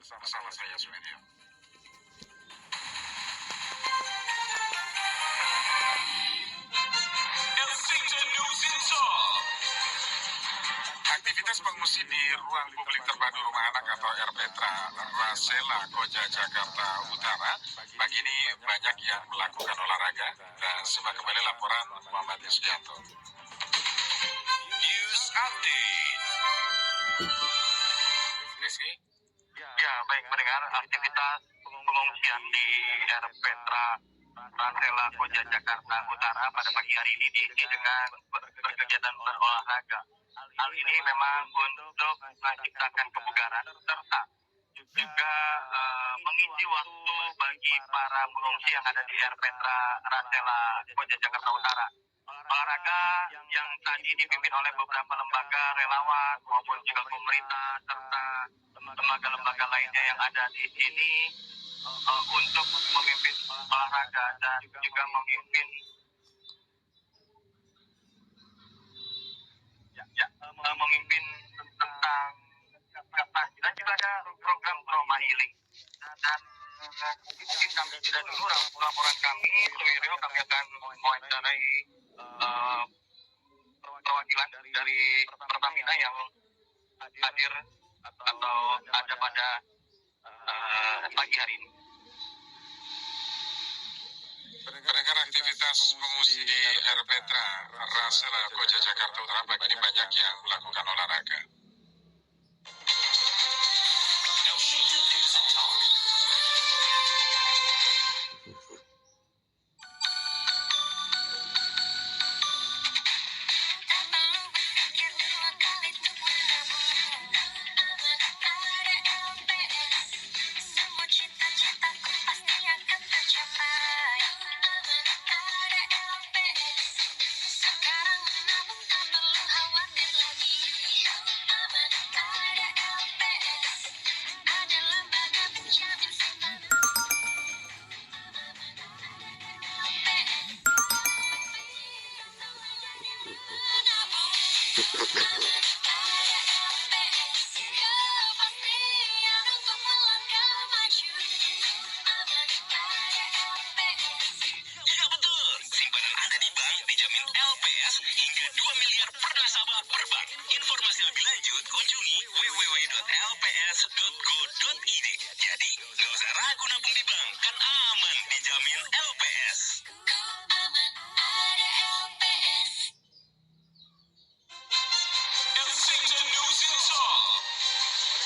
bersama saya Sumedia. Aktivitas pengungsi di ruang publik terpadu rumah anak atau RPTRA Rasela Koja Jakarta Utara pagi ini banyak yang melakukan olahraga dan simak kembali laporan Muhammad Yusdianto. News Update. Rizky? Ya, baik mendengar aktivitas pengungsian di RPTRA Rasela Koja Jakarta Utara pada pagi hari ini diisi dengan berkegiatan berolahraga. Hal ini memang untuk menciptakan kebugaran serta juga mengisi waktu bagi para pengungsi yang ada di RPTRA Rasela Koja Jakarta Utara. Olahraga yang tadi dipimpin oleh beberapa lembaga relawan maupun juga pemerintah serta lembaga-lembaga lainnya yang ada di sini untuk memimpin olahraga dan juga memimpin tentang dan juga ada program trauma healing. Dan mungkin kami tidak dulu laporan kami, Suwiryo, kami akan mewawancarai perwakilan dari Pertamina yang hadir atau ada pada pagi hari ini. Pendengar aktivitas pengungsi di RPTRA Rasela Koja Jakarta Utara pagi ini banyak yang melakukan olahraga. Informasi lebih lanjut kunjungi www.lps.go.id. Jadi, gak usah ragu nabung di bank, kan aman dijamin LPS.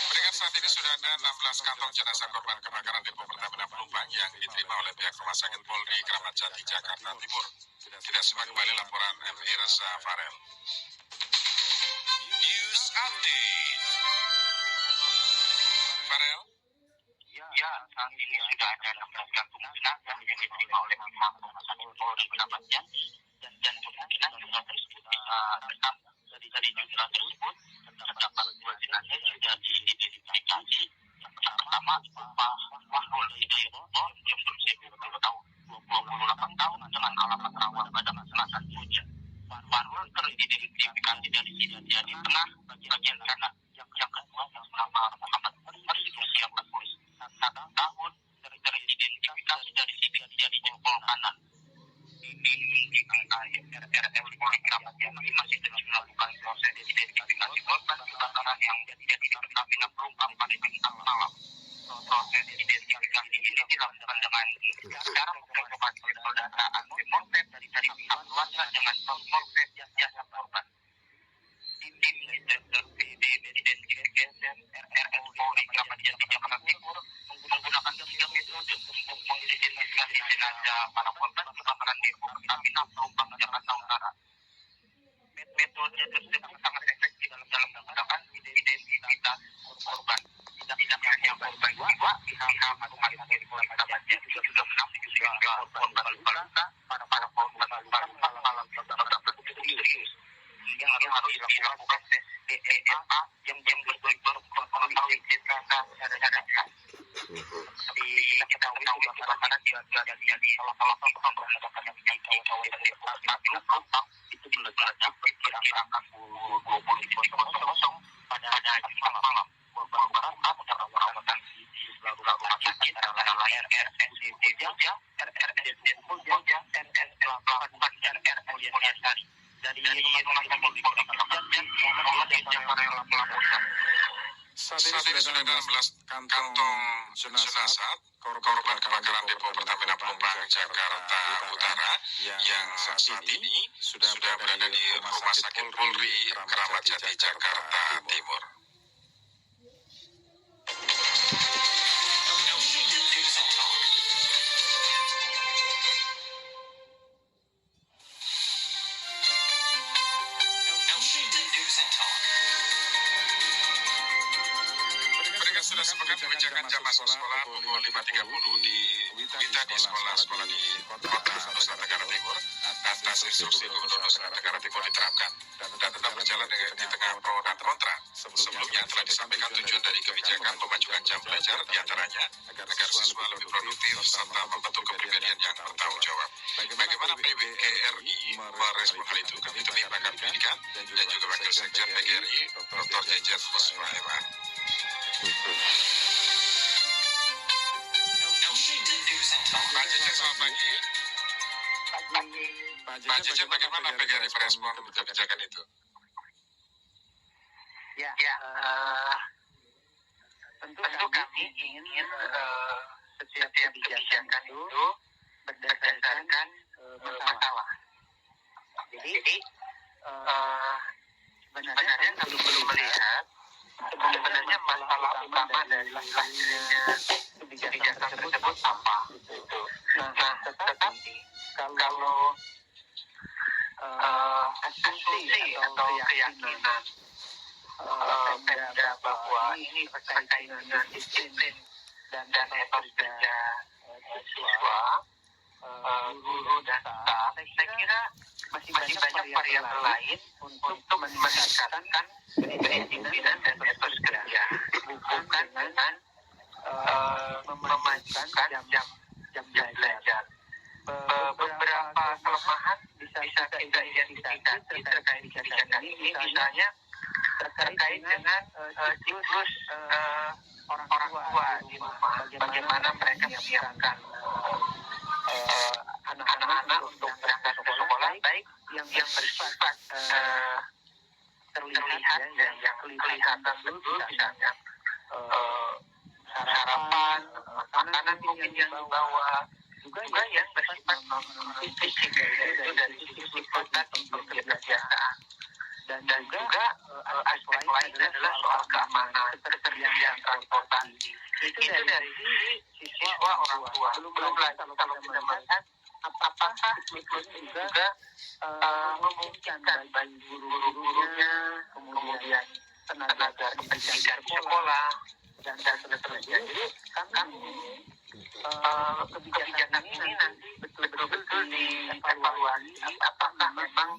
Pendengar, saat ini sudah ada 16 kantong jenazah korban kebakaran depo Pertamina Pelumpang yang diterima oleh pihak Rumah Sakit Polri Kramat Jati Jakarta Timur. Kita simak kembali laporan MI Reza Farel. News Update. Farel? Ya, saat ini sudah ada 16 kantung jenazah yang diterima oleh pihak Rumah Sakit Polri Kramat Jati dan kemungkinan jumlah tersebut bisa bertambah. Dari jumlah tersebut terdapat 2 jenazah yang sudah diidentifikasi. Yang pertama Pak Wahrul Hidayatullah yang berusia 28 tahun dengan alamat Rawat Padang Selatan Puja. Wahrul teridentifikasi dari di tengah bagian kanan. Yang kedua bernama Muhammad Umar berusia 41 tahun teridentifikasi dari jempol kanan. RRL Polri Kramat Jati masih terus melakukan proses identifikasi korban kebakaran yang terjadi di Pertamina Pelumpang pada Jumat malam. Proses identifikasi ini dilakukan dengan cara mencoba pendataan morfem dari pihak keluarga dengan morfem jasa korban. Tim identifikasi RRL Polri Kramat Jati Jakarta Timur menggunakan 3 metode untuk mengidentifikasi jenazah para korban kebakaran depo Pertamina Pelumpang Jakarta Utara. Metode tersebut sangat efektif dalam menggunakan identitas korban. Tidak hanya korban jiwa, pihak Rumah Sakit Polri Kramat Jati juga sudah menangani juga korban luka-luka para korban luka-luka mengalami beberapa serius. Yang harus dilakukan tes DNA yang betul-betul mengetahui jenazah secara Tapi kita tahu bagaimana dia jadi salah satu pembahasan yang dikawal dari Pertamina Pelumpang itu meledak perkiraan pukul 20.00 pada Jumat malam. Beberapa perawatan Saat ini sudah ada 16 kantong jenazah korban kebakaran depo Pertamina Pelumpang Jakarta Utara yang saat ini sudah berada di Rumah Sakit Polri Kramat Jati Jakarta Timur. Pendengar sudah sepekan kebijakan jam masuk sekolah pukul 5.30 di Wita di sekolah-sekolah di kota Nusa Tenggara Timur atas instruksi Gubernur Nusa Tenggara Timur diterapkan dan tetap berjalan di tengah pro dan kontra. Sebelumnya telah disampaikan tujuan dari kebijakan memajukan jam belajar diantaranya agar siswa lebih produktif serta membentuk kepribadian yang bertanggung jawab. Bagaimana PWGRI merespon hal itu? Kami terlibat Pakar Pendidikan dan juga Wakil Sekjen PGRI, Dr. Jejer Fosfa Ewan. Pak Jejer, selamat pagi. Pak Jejer, bagaimana PGRI merespon kebijakan itu? Tentu kami ingin setiap kebijakan itu berdasarkan masalah. Jadi sebenarnya kami belum melihat sebenarnya masalah utama dari lahirnya kebijakan tersebut apa. Nah, tetapi kalau asumsi atau keyakinan Pemda bahwa ini terkait dengan disiplin dan etos kerja siswa, guru dan staf, saya kira masih banyak variabel lain untuk meningkatkan kedisiplinan dan etos kerja, bukan dengan memajukan jam belajar. Beberapa kelemahan bisa kita identifikasi terkait kebijakan ini, misalnya terkait dengan siklus orang tua di rumah, bagaimana mereka menyiapkan anak-anak untuk berangkat ke sekolah, baik yang bersifat terlihat yang kelihatan betul, misalnya sarapan, makanan mungkin yang dibawa, juga yang bersifat fisik, yaitu dari sisi psikologi untuk kebiasaan. Dan juga aspek lain adalah soal keamanan, ketersediaan transportasi. Itu dari sisi siswa orang tua. Belum lagi kalau kita melihat apakah siklus juga memungkinkan bagi guru-gurunya, kemudian tenaga pendidikan di sekolah, dan seterusnya. Jadi kami kebijakan ini nanti betul-betul dievaluasi apakah memang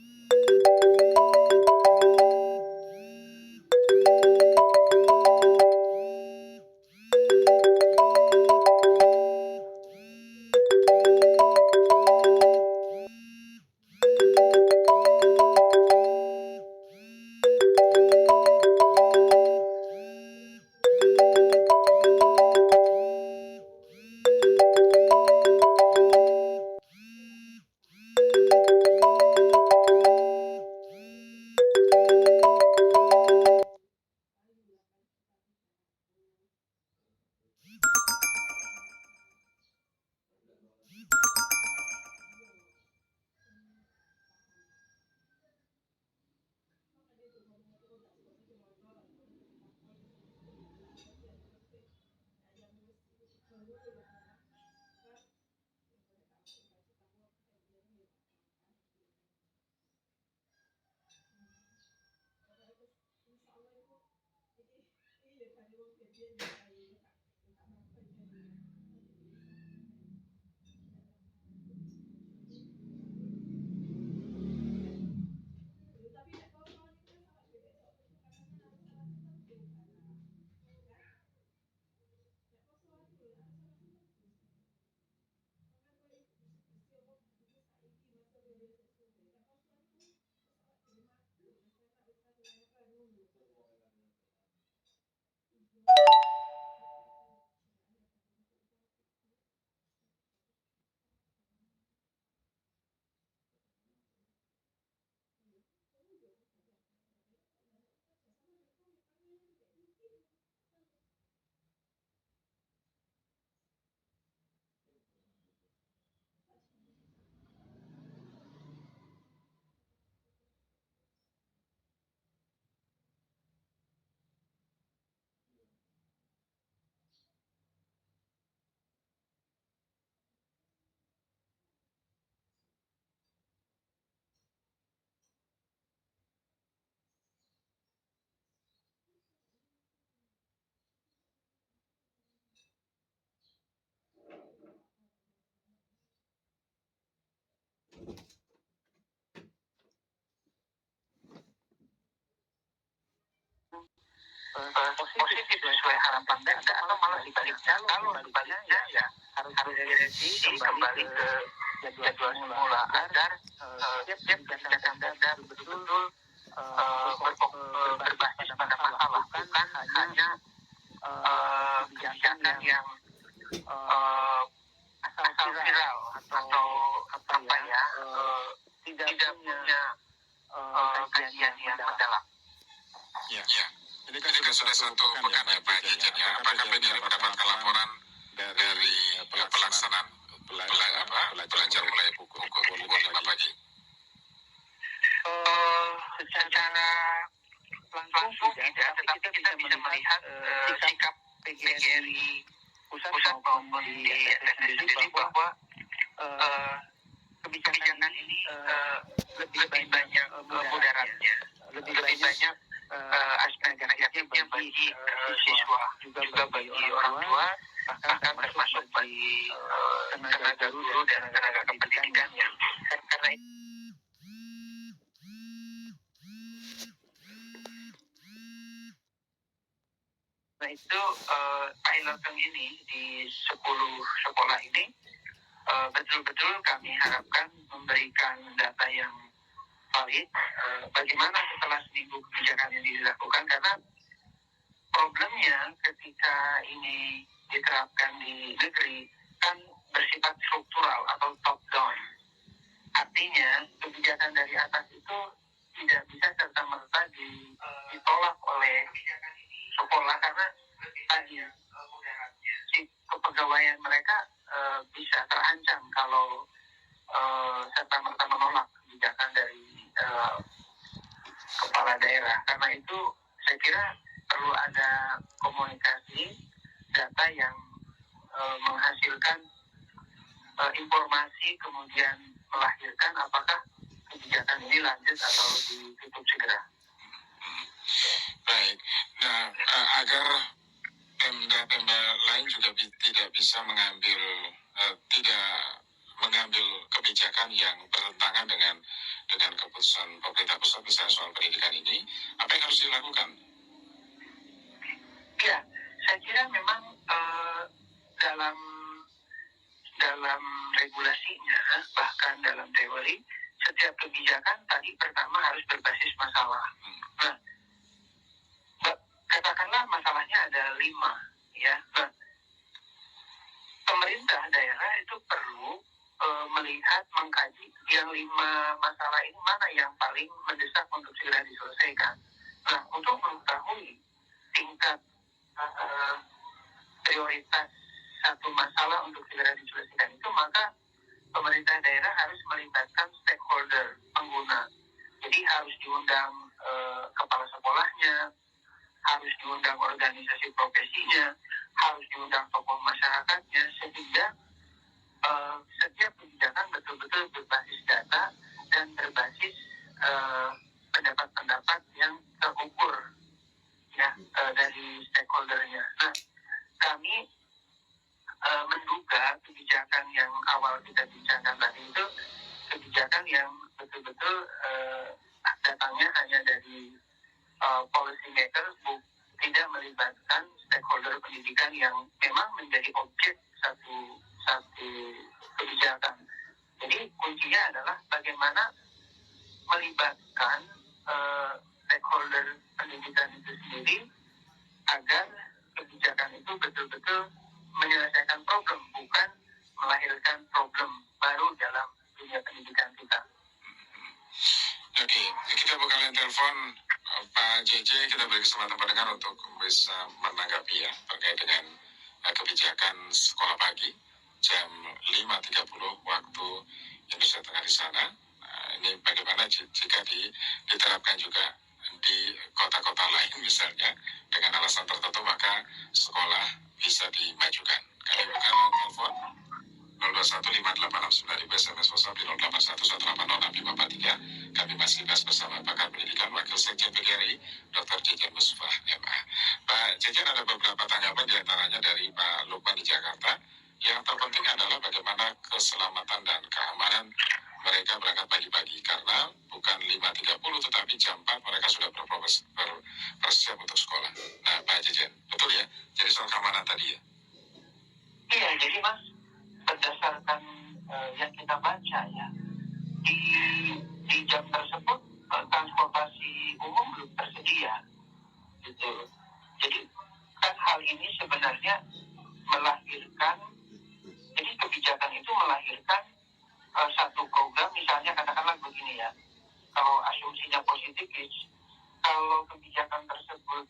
positif sesuai harapan mereka, atau malah sebaliknya, kalau sebaliknya ya harus direvisi kembali ke jadwal semula agar setiap kebijakan Pemda betul-betul berbasis pada masalah, bukan hanya kebijakan yang asal viral atau apa ya, tidak punya kajian yang mendalam. Ya. Ini kan sudah satu pekan ya Pak Jejen ya. Apakah PDRI mendapatkan laporan dari pelaksanaan belajar mulai pukul 5 pagi? Secara langsung tidak, tetapi kita bisa melihat sikap PGRI pusat maupun di SSD sendiri bahwa kebijakan ini lebih banyak mudaratnya, lebih banyak aspek negatifnya bagi siswa, juga bagi orang tua, bahkan termasuk bagi tenaga guru dan tenaga kependidikannya. Karena itu piloting ini di 10 sekolah ini betul-betul kami harapkan memberikan data yang valid bagaimana setelah seminggu kebijakan ini dilakukan, karena problemnya ketika ini diterapkan di negeri kan bersifat struktural atau top down. Artinya kebijakan dari atas itu tidak bisa serta-merta ditolak oleh sekolah, karena tadi si kepegawaian mereka bisa terancam kalau serta-merta menolak kebijakan dari kepala daerah. Karena itu saya kira perlu ada komunikasi data yang menghasilkan informasi, kemudian melahirkan apakah kebijakan ini lanjut atau ditutup segera. Baik. Nah, agar Pemda lain juga tidak bisa tidak mengambil kebijakan yang bertentangan dengan keputusan pemerintah pusat misalnya soal pendidikan ini, apa yang harus dilakukan? Ya, saya kira memang dalam regulasinya, bahkan dalam teori, setiap kebijakan tadi pertama harus berbasis masalah. Nah, katakanlah masalahnya ada 5, ya. Nah, pemerintah daerah itu perlu melihat, mengkaji yang 5 masalah ini mana yang paling mendesak untuk segera diselesaikan. Nah, untuk mengetahui tingkat prioritas satu masalah untuk segera diselesaikan itu, maka pemerintah daerah harus melibatkan stakeholder pengguna. Jadi harus diundang kepala sekolahnya, harus diundang organisasi profesinya, harus diundang tokoh masyarakatnya, sehingga setiap kebijakan betul-betul berbasis data dan berbasis pendapat-pendapat yang terukur, ya, dari stakeholdernya. Nah, kami menduga kebijakan yang awal kita bicarakan tadi itu kebijakan yang betul-betul datangnya hanya dari policy maker, tidak melibatkan stakeholder pendidikan yang memang menjadi objek satu kebijakan. Jadi kuncinya adalah bagaimana melibatkan stakeholder pendidikan itu sendiri agar kebijakan itu betul-betul menyelesaikan problem, bukan melahirkan problem baru dalam dunia pendidikan kita. Oke, kita bakalan telepon Pak JJ, kita beri kesempatan pendengar untuk bisa menanggapi ya terkait dengan kebijakan sekolah pagi jam 5.30 waktu Indonesia Tengah di sana. Ini bagaimana jika diterapkan juga di kota-kota lain misalnya dengan alasan tertentu, maka sekolah bisa dimajukan. Kami bukan telepon 0215869 SMS WhatsApp di 0811806543. Kami masih bahas bersama pakar pendidikan Wakil Sekjen PGRI Dr. Jejen Musfah MA. Pak Jejen, ada beberapa tanggapan diantaranya dari Pak Lukman di Jakarta. Yang terpenting adalah bagaimana keselamatan dan keamanan mereka berangkat pagi-pagi, karena bukan 5.30 tetapi jam 4 mereka sudah bersiap untuk sekolah. Nah, keamanan tadi ya? Iya, jadi Mas, berdasarkan yang kita baca ya, di jam tersebut transportasi umum belum tersedia, gitu. Jadi kan hal ini sebenarnya melahirkan, jadi kebijakan itu melahirkan satu program, misalnya katakanlah begini ya, kalau asumsinya positif, kalau kebijakan tersebut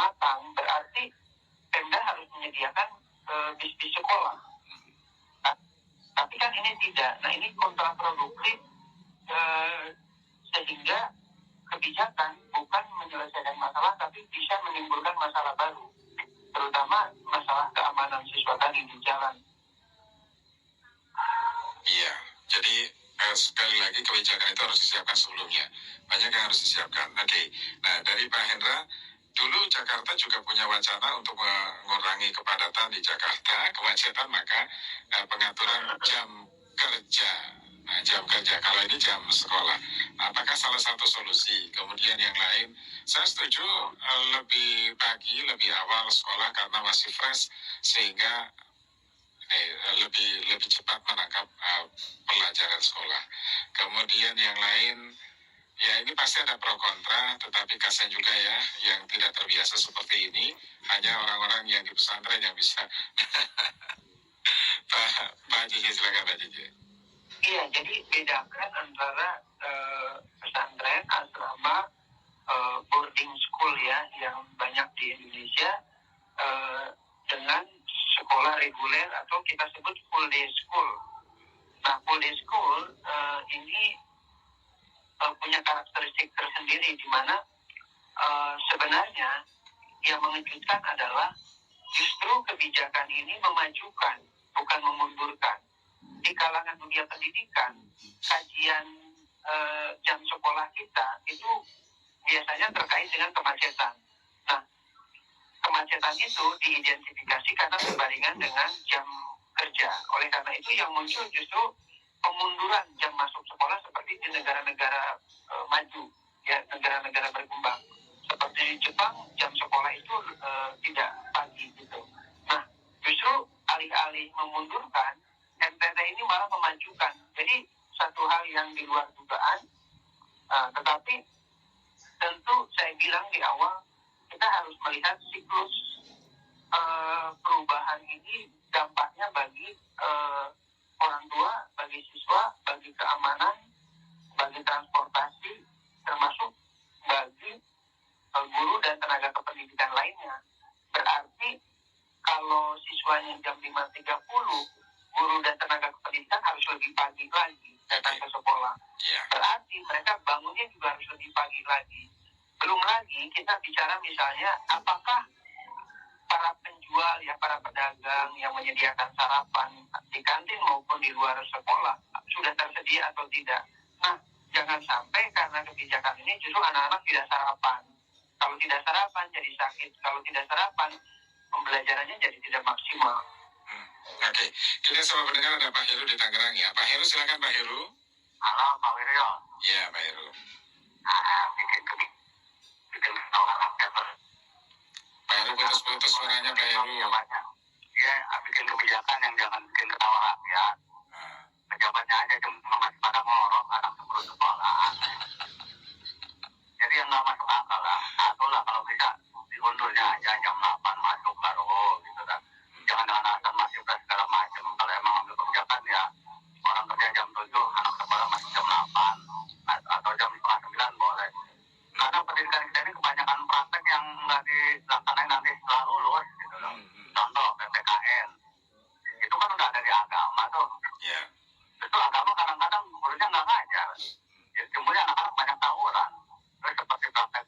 matang, berarti Pemda harus menyediakan bis di sekolah. Tapi kan ini tidak. Nah, ini kontraproduktif sehingga kebijakan bukan menyelesaikan masalah, tapi bisa menimbulkan masalah baru, terutama masalah keamanan siswa tadi di jalan. Iya, jadi sekali lagi kebijakan itu harus disiapkan sebelumnya. Banyak yang harus disiapkan. Oke, nah dari Pak Hendra, dulu Jakarta juga punya wacana untuk mengurangi kepadatan di Jakarta, kemacetan, maka pengaturan jam kerja. Nah, jam kerja, kalau ini jam sekolah. Nah, apakah salah satu solusi? Kemudian yang lain, saya setuju lebih pagi, lebih awal sekolah karena masih fresh, sehingga lebih cepat menangkap pelajaran sekolah. Kemudian yang lain, ya ini pasti ada pro kontra, tetapi kasihan juga ya yang tidak terbiasa seperti ini, hanya orang-orang yang di pesantren yang bisa. Pak Cici, silakan Pak Cici. Iya, jadi bedakan antara pesantren, asrama, boarding school ya, yang banyak di Indonesia, dengan sekolah reguler atau kita sebut full day school. Nah, full day school ini punya karakteristik tersendiri, di mana sebenarnya yang mengejutkan adalah justru kebijakan ini memajukan, bukan memundurkan. Di kalangan dunia pendidikan, kajian jam sekolah kita itu biasanya terkait dengan kemacetan. Nah, kemacetan itu diidentifikasi karena berbandingan dengan jam kerja. Oleh karena itu yang muncul justru pemunduran jam masuk sekolah seperti di negara-negara maju, ya, negara-negara berkembang. Seperti di Jepang, jam sekolah itu tidak pagi gitu. Nah, justru alih-alih memundurkan, NTT ini malah memajukan. Jadi satu hal yang di luar dugaan, tetapi tentu saya bilang di awal, kita harus melihat siklus perubahan ini dampaknya bagi orang tua, bagi siswa, bagi keamanan, bagi transportasi, termasuk bagi guru dan tenaga kependidikan lainnya. Berarti kalau siswanya jam 5.30, guru dan tenaga kependidikan harus lebih pagi lagi datang ke sekolah. Berarti mereka bangunnya juga harus lebih pagi lagi. Belum lagi kita bicara misalnya apakah para penjual, ya, para pedagang yang menyediakan sarapan di kantin maupun di luar sekolah sudah tersedia atau tidak. Nah, jangan sampai karena kebijakan ini justru anak-anak tidak sarapan. Kalau tidak sarapan jadi sakit. Kalau tidak sarapan, pembelajarannya jadi tidak maksimal. Oke, kita sama pendengar ada Pak Heru di Tangerang ya. Pak Heru, silakan Pak Heru. Halo, Pak Wiryo. Iya, Pak Heru. Bikin orang Pak Heru putus-putus suaranya Pak Heru. Iya, bikin kebijakan yang jangan bikin ketawa rakyat. Pejabatnya aja cuma masih pada ngorok anak sebelum sekolah. Jadi yang nggak masuk akal lah. Satu lah kalau bisa diundurnya aja jam 8 masuk baru gitu kan. Jangan dengan alasan masuk dan segala macam. Kalau emang ambil kebijakan ya orang kerja jam 7, anak sekolah masih jam 8 atau jam 8:30 boleh. Karena pendidikan kita ini kebanyakan praktek yang nggak dilaksanain nanti setelah lulus gitu loh. Contoh PPKN. Itu kan udah ada di agama tuh. Iya. Itu agama kadang-kadang gurunya nggak ngajar. Ya, semuanya anak-anak banyak tawuran. Terus seperti praktek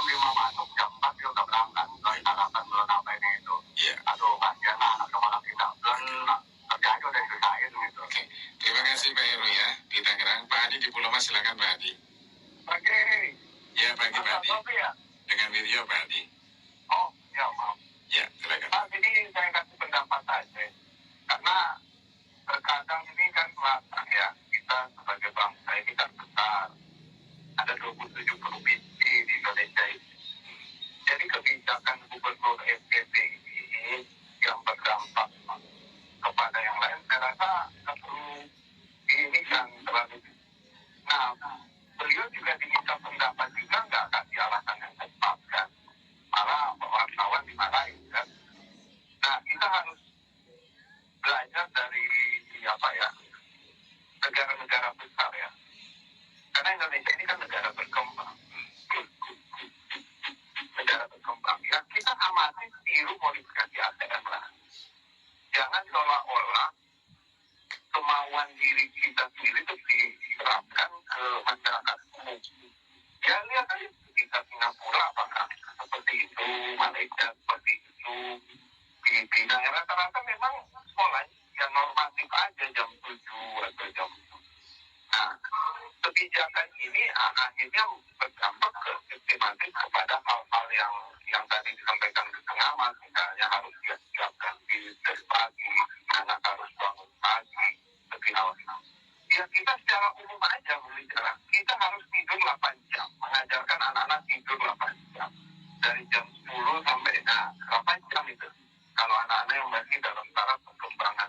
jam 5 masuk, jam 4 dia udah berangkat. Sarapan belum apa ini itu. Iya. Aduh, kasihan lah kemana kita. Belum kerjanya udah disusahin gitu. Oke. Terima kasih Pak Heru ya di Tangerang. Pak Adi di Pulau Mas, silakan Pak Adi. Oke. Ya, pagi Pak Adi. Apa ya? Dengan video Pak Adi. Oh, ya maaf. Ya, silakan. Pak, jadi saya kasih pendapat saja. Karena terkadang ini kan merasa ya, kita sebagai bangsa ini kan besar. Ada 27 provinsi di Indonesia ini. Jadi kebijakan gubernur NTT ini yang berdampak kepada yang lain, saya rasa nggak perlu ini kan terlalu. Nah, beliau juga diminta pendapat juga nggak kasih alasan yang tepat kan. Malah wartawan dimarahin kan. Nah, kita harus belajar dari apa ya, negara-negara besar ya. Karena Indonesia ini kan negara berkembang. Negara berkembang. Ya, kita amati tiru modifikasi ATM lah. Jangan seolah-olah kemauan diri kita sendiri itu diterapkan ke masyarakat umum. Ya, lihat aja kita Singapura apakah seperti itu, Malaysia seperti itu, Filipina. Ya, rata-rata memang sekolah yang normatif aja jam 7 atau jam. Nah, kebijakan ini akhirnya berdampak ke sistematis kepada hal-hal yang tadi disampaikan di pengamat, misalnya harus disiapkan dari pagi, anak harus bangun pagi, lebih awal. Ya, kita secara umum aja berbicara, kita harus tidur 8 jam, mengajarkan anak-anak tidur 8 jam. Dari jam 10 sampai 8 jam itu. Kalau anak-anak yang masih dalam taraf perkembangan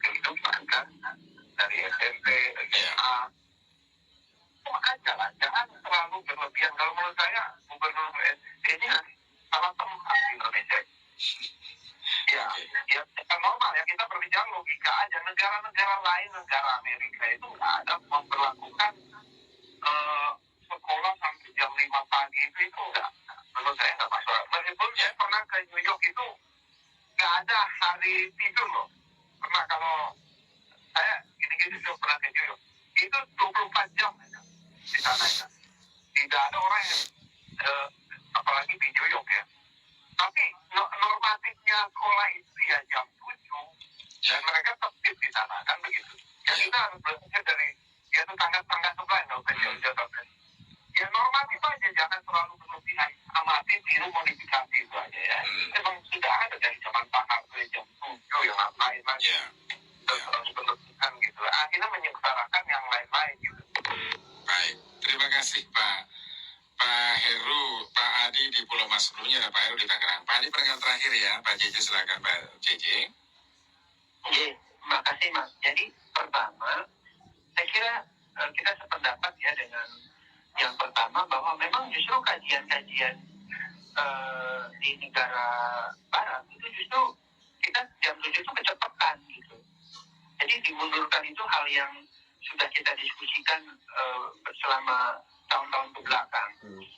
kehidupan kan, dari SMP, SMA, itu aja lah, jangan terlalu berlebihan. Kalau menurut saya, gubernur ini salah tempat di Indonesia. Ya, normal ya, kita berbicara logika aja. Negara-negara lain, negara Amerika itu nggak ada memperlakukan sekolah sampai jam 5 pagi itu enggak. Menurut saya nggak masalah. Meskipun saya pernah ke New York itu nggak ada hari tidur loh. Pernah kalau saya gini-gini juga pernah ke New York. Itu 24 jam ya, di sana ya. Tidak ada orang yang apalagi di New York ya. Tapi normatifnya sekolah itu ya jam 7 dan mereka tertib di sana kan begitu. Ya kita harus belajar dari ya itu tangga-tangga sebelah nggak usah jauh-jauh. Ya normatif aja, jangan terlalu berlebihan. Amati tiru modifikasi itu aja ya. Memang sudah ada dari zaman Pak Harto jam 7 yang lain lagi. Terlalu berlebihan gitu. Akhirnya menyengsarakan yang lain-lain gitu. Baik, terima kasih Pak Heru, Pak Adi di Pulau Mas, sebelumnya ada Pak Heru di Tangerang. Pak Adi pendengar terakhir ya, Pak JJ silakan Pak JJ. Oke, terima kasih Mas. Jadi pertama, saya kira kita sependapat ya dengan yang pertama bahwa memang justru kajian-kajian di negara barat itu justru kita jam 7 itu kecepatan gitu. Jadi dimundurkan itu hal yang sudah kita diskusikan selama tahun-tahun kebelakang.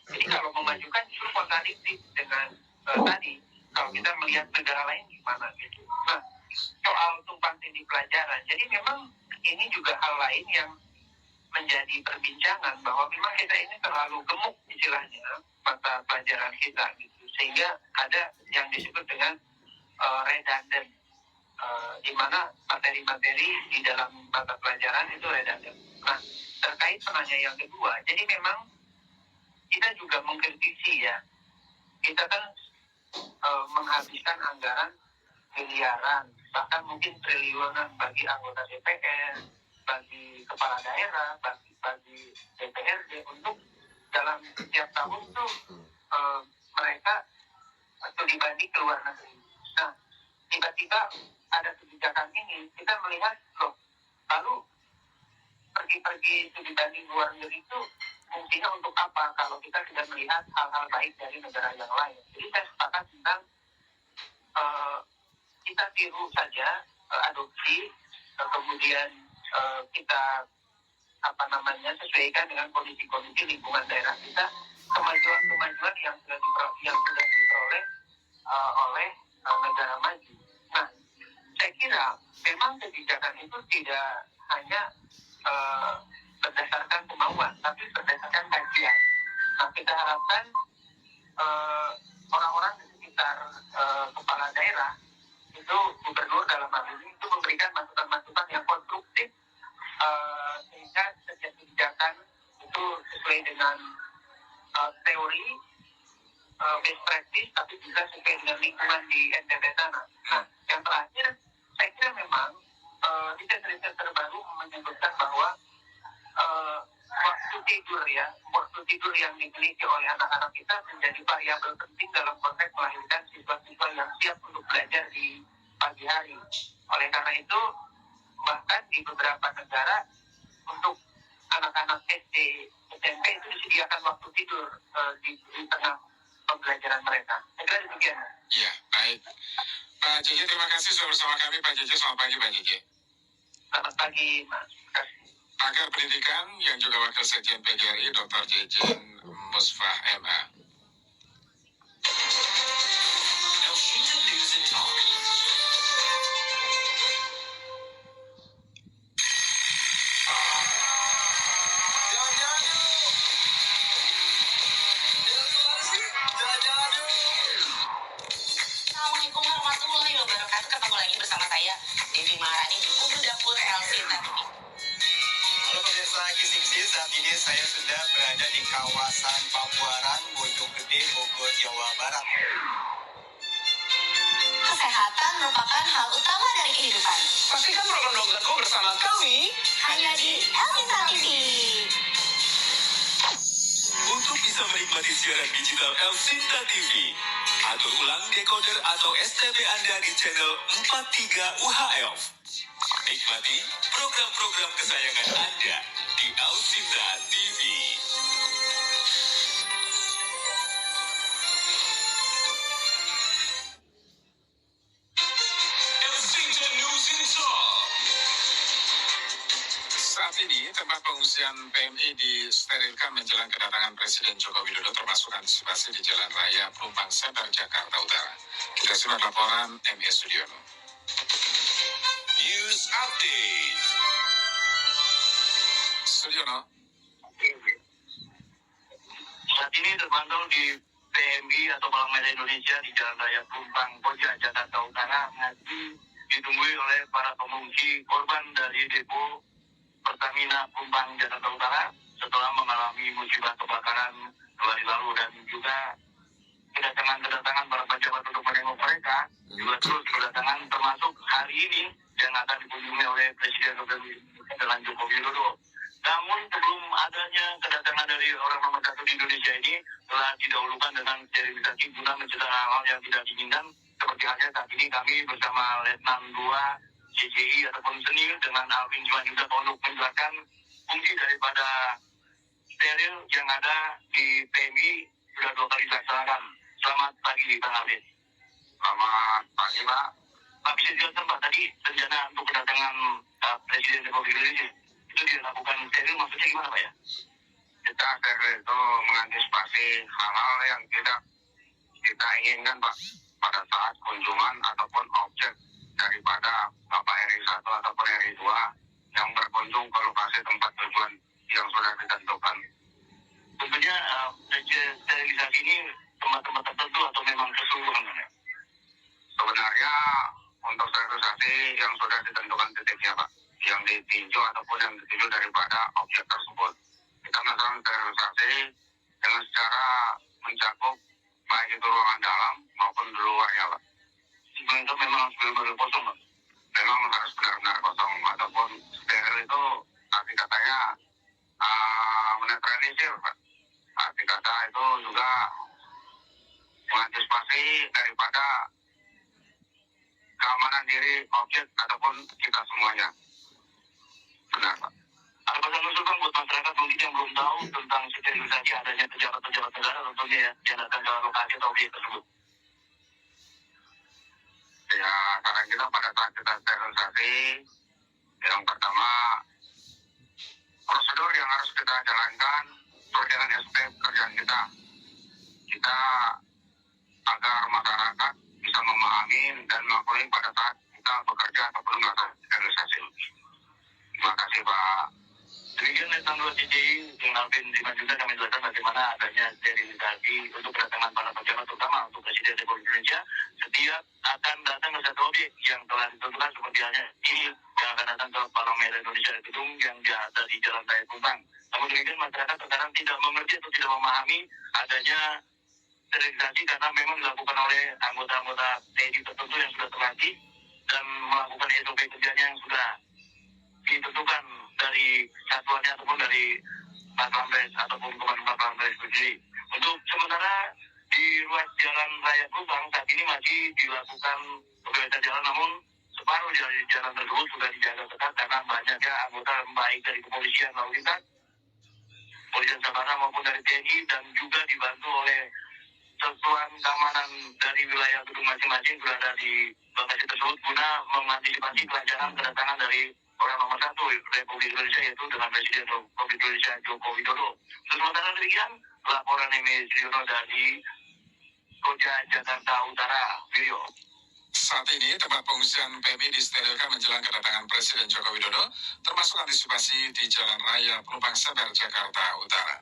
Jadi kalau memajukan justru kontradiktif dengan tadi. Kalau kita melihat negara lain gimana gitu. Nah, soal tumpang tindih pelajaran. Jadi memang ini juga hal lain yang menjadi perbincangan bahwa memang kita ini terlalu gemuk istilahnya mata pelajaran kita gitu. Sehingga ada yang disebut dengan redundant. Di mana materi-materi di dalam mata pelajaran itu redundant. Nah, terkait penanya yang kedua, jadi memang kita juga mengkritisi ya, kita kan menghabiskan anggaran miliaran, bahkan mungkin triliunan bagi anggota DPR, bagi kepala daerah, bagi DPRD untuk dalam setiap tahun tuh mereka studi banding ke luar negeri. Nah, tiba-tiba ada kebijakan ini, kita melihat loh, lalu pergi-pergi studi banding luar negeri itu fungsinya untuk apa kalau kita tidak melihat hal-hal baik dari negara yang lain. Jadi saya sepakat tentang kita tiru saja adopsi, kemudian kita sesuaikan dengan kondisi-kondisi lingkungan daerah kita, kemajuan-kemajuan yang sudah diperoleh oleh negara maju. Nah, saya kira memang kebijakan itu tidak hanya berdasarkan kemauan, tapi berdasarkan kajian. Nah, kita kita harapkan orang-orang di sekitar kepala daerah itu gubernur dalam hal ini itu memberikan masukan-masukan yang konstruktif sehingga setiap kebijakan itu sesuai dengan teori best practice tapi juga sesuai dengan lingkungan di NTT sana. Nah, yang terakhir saya kira memang riset-riset terbaru menyebutkan bahwa waktu tidur yang dimiliki oleh anak-anak kita menjadi variabel penting dalam konteks melahirkan siswa-siswa yang siap untuk belajar di pagi hari. Oleh karena itu, bahkan di beberapa negara untuk anak-anak SD, SMP itu disediakan waktu tidur di tengah pembelajaran mereka. Saya kira demikian. Ya, baik. Pak JJ, terima kasih sudah bersama kami. Pak JJ, selamat pagi Pak JJ. Selamat pagi, Mas. Terima kasih. Pakar Pendidikan yang juga Wakil Sekjen PGRI, Dr. Jejen Musfah MA. Elshinta News and Talk. Assalamualaikum warahmatullahi wabarakatuh. Ketemu lagi bersama saya Devi Maharani di Kubu Dapur Elshinta TV. Halo pemirsa Kisi-Kisi, saat ini saya sudah berada di kawasan Pabuaran, Bojonggede, Bogor, Jawa Barat. Kesehatan merupakan hal utama dari kehidupan. Pastikan program dokterku bersama kami. Hanya di Elsita TV. Untuk bisa menikmati siaran digital Elshinta TV, atur ulang decoder atau STB Anda di channel 43 UHF. Nikmati program-program kesayangan Anda di Elshinta TV. Elshinta News and Talk. Saat ini, tempat pengungsian PMI disterilkan menjelang kedatangan Presiden Joko Widodo termasuk antisipasi di Jalan Raya Pelumpang Center, Jakarta Utara. Kita simak laporan MS Sudiono. News Update. Sudiono. Saat ini terpantau di PMI atau Palang Merah Indonesia di Jalan Raya Pelumpang Koja, Jakarta Utara masih ditemui oleh para pengungsi korban dari depo Pertamina Pelumpang Jakarta Utara setelah mengalami musibah kebakaran 2 hari lalu, dan juga kedatangan para pejabat untuk menengok mereka juga terus berdatangan, termasuk hari ini yang akan dikunjungi oleh Presiden Republik Indonesia Joko Widodo. Namun sebelum adanya kedatangan dari orang nomor 1 di Indonesia ini telah didahulukan dengan sterilisasi guna mencegah hal-hal yang tidak diinginkan, seperti halnya saat ini kami bersama Letnan 2 CJI ataupun Seni dengan Alvin Juanda untuk menjelaskan fungsi daripada steril yang ada di PMI sudah 2 kali dilaksanakan. Selamat pagi Bang Alvin. Selamat pagi Pak. Pak, bisa dijelaskan Pak tadi rencana untuk kedatangan Presiden Republik Indonesia itu dilakukan steril, maksudnya gimana Pak ya? Kita steril itu mengantisipasi hal-hal yang tidak kita inginkan Pak pada saat kunjungan ataupun objek daripada Bapak RI 1 ataupun RI 2 yang berkunjung ke lokasi tempat tujuan yang sudah ditentukan. Tentunya sterilisasi ini tempat-tempat tertentu atau memang keseluruhan? Sebenarnya untuk sterilisasi yang sudah ditentukan titiknya Pak, yang ditinjau ataupun yang ditinjau daripada objek tersebut. Kita melakukan sterilisasi dengan secara mencakup baik itu ruangan dalam maupun di luarnya Pak. Itu memang harus benar-benar kosong Pak. Memang harus benar-benar kosong, ataupun steril itu arti katanya menetralisir Pak. Arti kata itu juga mengantisipasi daripada keamanan diri objek ataupun kita semuanya. Benar Pak. Ada pesan-pesan Bang buat masyarakat mungkin yang belum tahu tentang sterilisasi adanya pejabat-pejabat negara tentunya ya yang datang ke lokasi atau objek tersebut. Ya, karena kita pada saat kita sterilisasi, yang pertama prosedur yang harus kita jalankan sesuai dengan SOP kerjaan kita. Kita agar masyarakat bisa memahami dan mengakui pada saat kita bekerja ataupun melakukan sterilisasi. Terima kasih Pak. Demikian Letnan 2 CJI, Bung Alvin Simanjuntak kami jelaskan bagaimana adanya sterilisasi untuk kedatangan para pejabat terutama untuk Presiden Republik Indonesia. Setiap akan datang ke satu objek yang telah ditentukan seperti halnya ini yang akan datang ke Palang Merah Indonesia Gedung yang ada di Jalan Raya Kupang. Namun demikian masyarakat terkadang tidak mengerti atau tidak memahami adanya sterilisasi karena memang dilakukan oleh anggota-anggota TNI tertentu yang sudah terlatih dan melakukan SOP kerjanya yang sudah ditentukan dari satuannya ataupun dari Satlantas ataupun Komando Satlantas sendiri. Untuk sementara di ruas jalan raya Kupang saat ini masih dilakukan pembebasan jalan, namun separuh dari jalan tersebut sudah dijaga ketat karena banyaknya anggota baik dari kepolisian lalu lintas, polisian sabana maupun dari TNI dan juga dibantu oleh satuan keamanan dari wilayah gedung masing-masing sudah ada di lokasi tersebut guna mengantisipasi kelancaran kedatangan dari orang nomor satu Republik Indonesia yaitu dengan Presiden Republik Indonesia Joko Widodo. Untuk sementara demikian laporan Emi Sriono dari Koja Jakarta Utara, Video. Saat ini tempat pengungsian PMI disterilkan menjelang kedatangan Presiden Joko Widodo, termasuk antisipasi di Jalan Raya Penumpang Seber Jakarta Utara.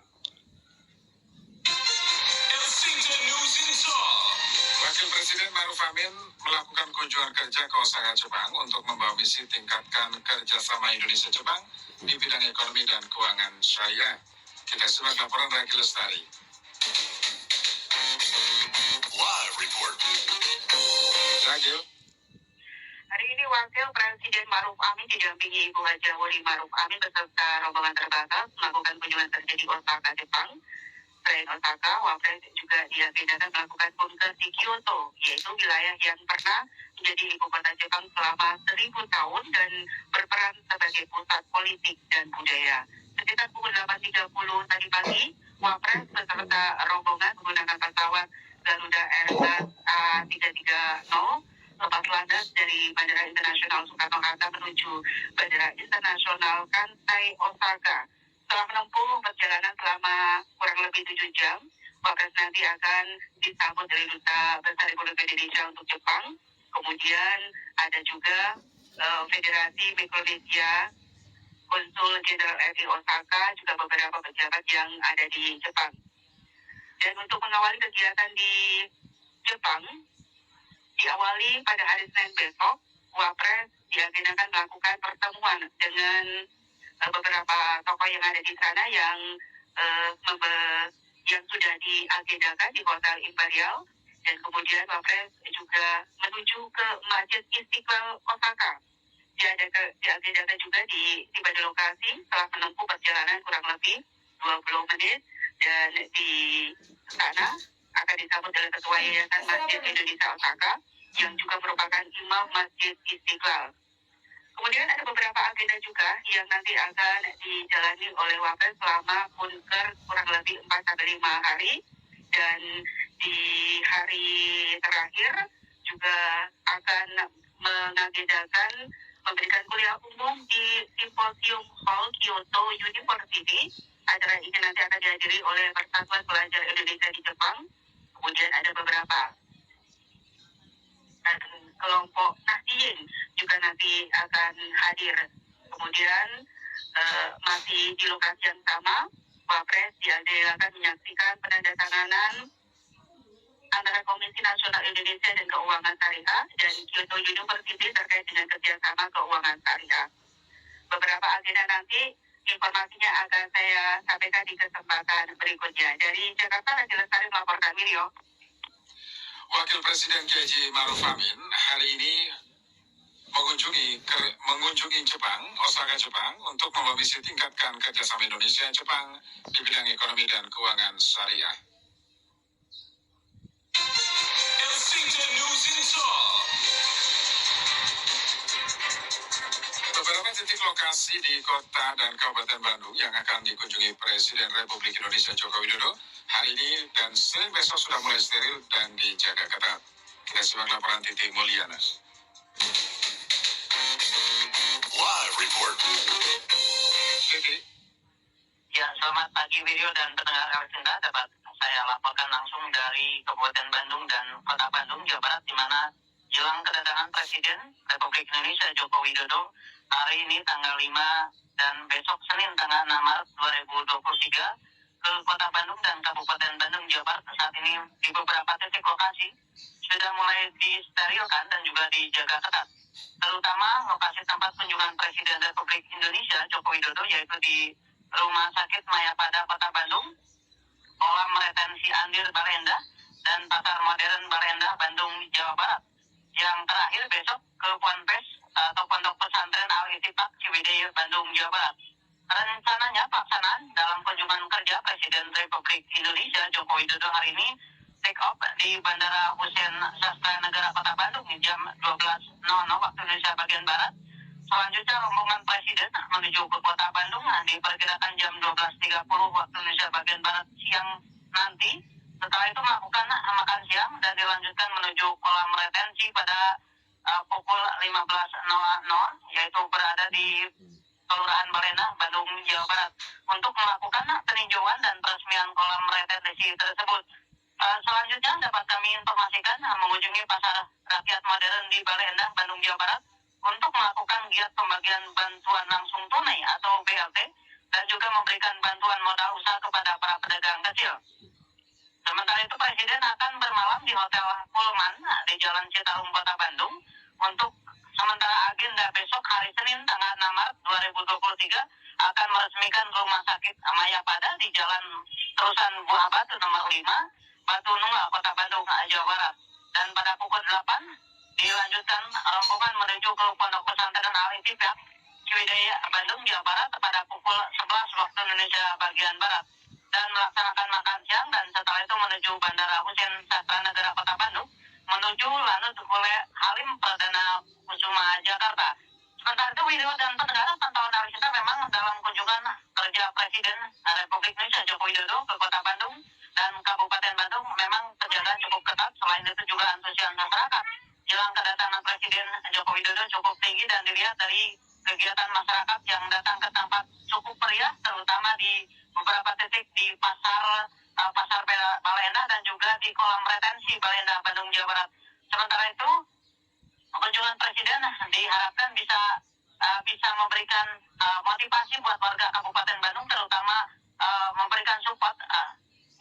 Wakil Presiden Maruf Amin melakukan kunjungan kerja ke Osaka, Jepang untuk membawa misi tingkatkan kerjasama Indonesia-Jepang di bidang ekonomi dan keuangan syariah. Kita simak laporan Ragi Lestari. Live report. Ragil. Hari ini Wakil Presiden Maruf Amin didampingi Ibu Haja Wuri Maruf Amin beserta rombongan terbatas melakukan kunjungan kerja di Osaka, Jepang. Selain Osaka, Wapres juga diagendakan melakukan kunker di Kyoto, yaitu wilayah yang pernah menjadi ibu kota Jepang selama 1000 tahun dan berperan sebagai pusat politik dan budaya. Sekitar pukul 8.30 tadi pagi, Wapres beserta rombongan menggunakan pesawat Garuda Airbus A330 lepas landas dari Bandara Internasional Soekarno-Hatta menuju Bandara Internasional Kansai Osaka. Setelah menempuh perjalanan selama kurang lebih 7 jam, Wapres nanti akan disambut dari Duta Besar Republik Indonesia untuk Jepang. Kemudian ada juga Federasi Mikronesia, Konsul Jenderal RI Osaka, juga beberapa pejabat yang ada di Jepang. Dan untuk mengawali kegiatan di Jepang, diawali pada hari Senin besok, Wapres diagendakan melakukan pertemuan dengan beberapa tokoh yang ada di sana yang sudah diagendakan di Hotel Imperial, dan kemudian Wapres juga menuju ke Masjid Istiqlal Osaka. Diagendakan juga tiba di lokasi setelah menempuh perjalanan kurang lebih 20 menit, dan di sana akan disambut oleh Ketua Yayasan Masjid Indonesia Osaka yang juga merupakan Imam Masjid Istiqlal. Kemudian ada beberapa agenda juga yang nanti akan dijalani oleh Wapres selama kunker kurang lebih 4-5 hari. Dan di hari terakhir juga akan mengagendakan memberikan kuliah umum di Symposium Hall Kyoto University. Acara ini nanti akan dihadiri oleh Persatuan Pelajar Indonesia di Jepang. Kemudian ada beberapa kelompok Nahdien juga nanti akan hadir. Kemudian masih di lokasi yang sama, Wapres diagendakan menyaksikan penandatanganan antara Komisi Nasional Indonesia dan Keuangan Syariah dan Kyoto University terkait dengan kerjasama keuangan syariah. Beberapa agenda nanti informasinya akan saya sampaikan di kesempatan berikutnya. Dari Jakarta, Ragi Lestari melaporkan, Milio. Wakil Presiden K.J. Maruf Amin hari ini mengunjungi Jepang, Osaka, Jepang, untuk membawa misi tingkatkan kerjasama Indonesia-Jepang di bidang ekonomi dan keuangan syariah. Beberapa titik lokasi di kota dan Kabupaten Bandung yang akan dikunjungi Presiden Republik Indonesia Joko Widodo hari ini dan Senin besok sudah mulai steril dan dijaga ketat. Kita simak laporan Titi Mulyana. Live report. Titi. Ya, selamat pagi video dan pendengar LCNDA. Dapat saya laporkan langsung dari Kabupaten Bandung dan Kota Bandung, Jawa Barat, di mana jelang kedatangan Presiden Republik Indonesia Joko Widodo hari ini tanggal 5 dan besok Senin tanggal 6 Maret 2023 ke Kota Bandung dan Kabupaten Bandung, Jawa Barat. Saat ini di beberapa titik lokasi sudah mulai disterilkan dan juga dijaga ketat, terutama lokasi tempat kunjungan Presiden Republik Indonesia Joko Widodo, yaitu di Rumah Sakit Mayapada Kota Bandung, Kolam Retensi Andir Balenda, dan Pasar Modern Balenda Bandung, Jawa Barat. Yang terakhir besok ke Ponpes atau Pondok Pesantren Al-Ittifaq Ciwidey Bandung, Jawa Barat. Rencananya pelaksanaan dalam kunjungan kerja Presiden Republik Indonesia Joko Widodo hari ini take off di Bandara Hussein Sastra Negara Kota Bandung jam 12.00 waktu Indonesia bagian Barat. Selanjutnya rombongan Presiden menuju ke Kota Bandung diperkirakan jam 12.30 waktu Indonesia bagian Barat siang nanti. Setelah itu melakukan makan siang dan dilanjutkan menuju kolam retensi pada pukul 15.00, yaitu berada di Kelurahan Balena, Bandung, Jawa Barat, untuk melakukan peninjauan dan peresmian kolam retensi tersebut. Selanjutnya dapat kami informasikan mengunjungi Pasar Rakyat Modern di Balenda, Bandung, Jawa Barat, untuk melakukan giat pembagian bantuan langsung tunai atau BLT dan juga memberikan bantuan modal usaha kepada para pedagang kecil. Sementara itu Presiden akan bermalam di Hotel Pullman di Jalan Citarum, Kota Bandung, untuk sementara agenda besok hari Senin tanggal 6 Maret 2023 akan meresmikan Rumah Sakit Mayapada di Jalan Terusan Buah Batu nomor 5, Batu Nunggal, Kota Bandung, Jawa Barat. Dan pada pukul 8 dilanjutkan rombongan menuju ke Pondok Pesantren Al-Ittifaq Ciwidey Bandung, Jawa Barat pada pukul 11 waktu Indonesia bagian Barat, dan melaksanakan makan siang, dan setelah itu menuju Bandara Hussein Sastra Negara Kota Bandung menuju Lanut Halim Perdana Kusuma, Jakarta. Sementara itu Widodo dan pendengar pantauan dari kita memang dalam kunjungan kerja Presiden Republik Indonesia Joko Widodo ke Kota Bandung dan Kabupaten Bandung memang penjagaan cukup ketat. Selain itu juga antusias masyarakat jelang kedatangan Presiden Joko Widodo cukup tinggi, dan dilihat dari kegiatan masyarakat yang datang ke tempat cukup meriah, terutama di beberapa titik di Pasar Balenda dan juga di kolam retensi Balenda, Bandung, Jawa Barat. Sementara itu kunjungan Presiden diharapkan bisa memberikan motivasi buat warga Kabupaten Bandung, terutama memberikan support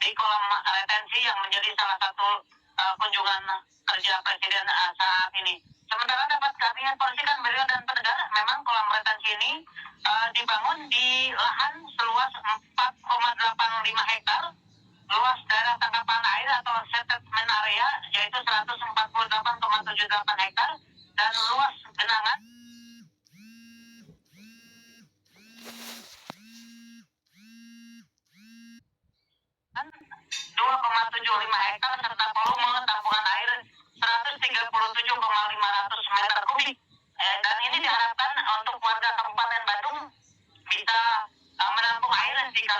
di kolam retensi yang menjadi salah satu kunjungan kerja Presiden saat ini. Sementara dapat kami informasikan beliau dan pendengar, memang kolam retensi ini dibangun di lahan seluas 4,85 hektar, luas daerah tangkapan air atau settlement area yaitu 148,78 hektar, dan luas genangan 2,75 hektar serta volume tampungan air 137,500 meter kubik. Dan ini diharapkan untuk warga Kabupaten Bandung bisa menampung air jika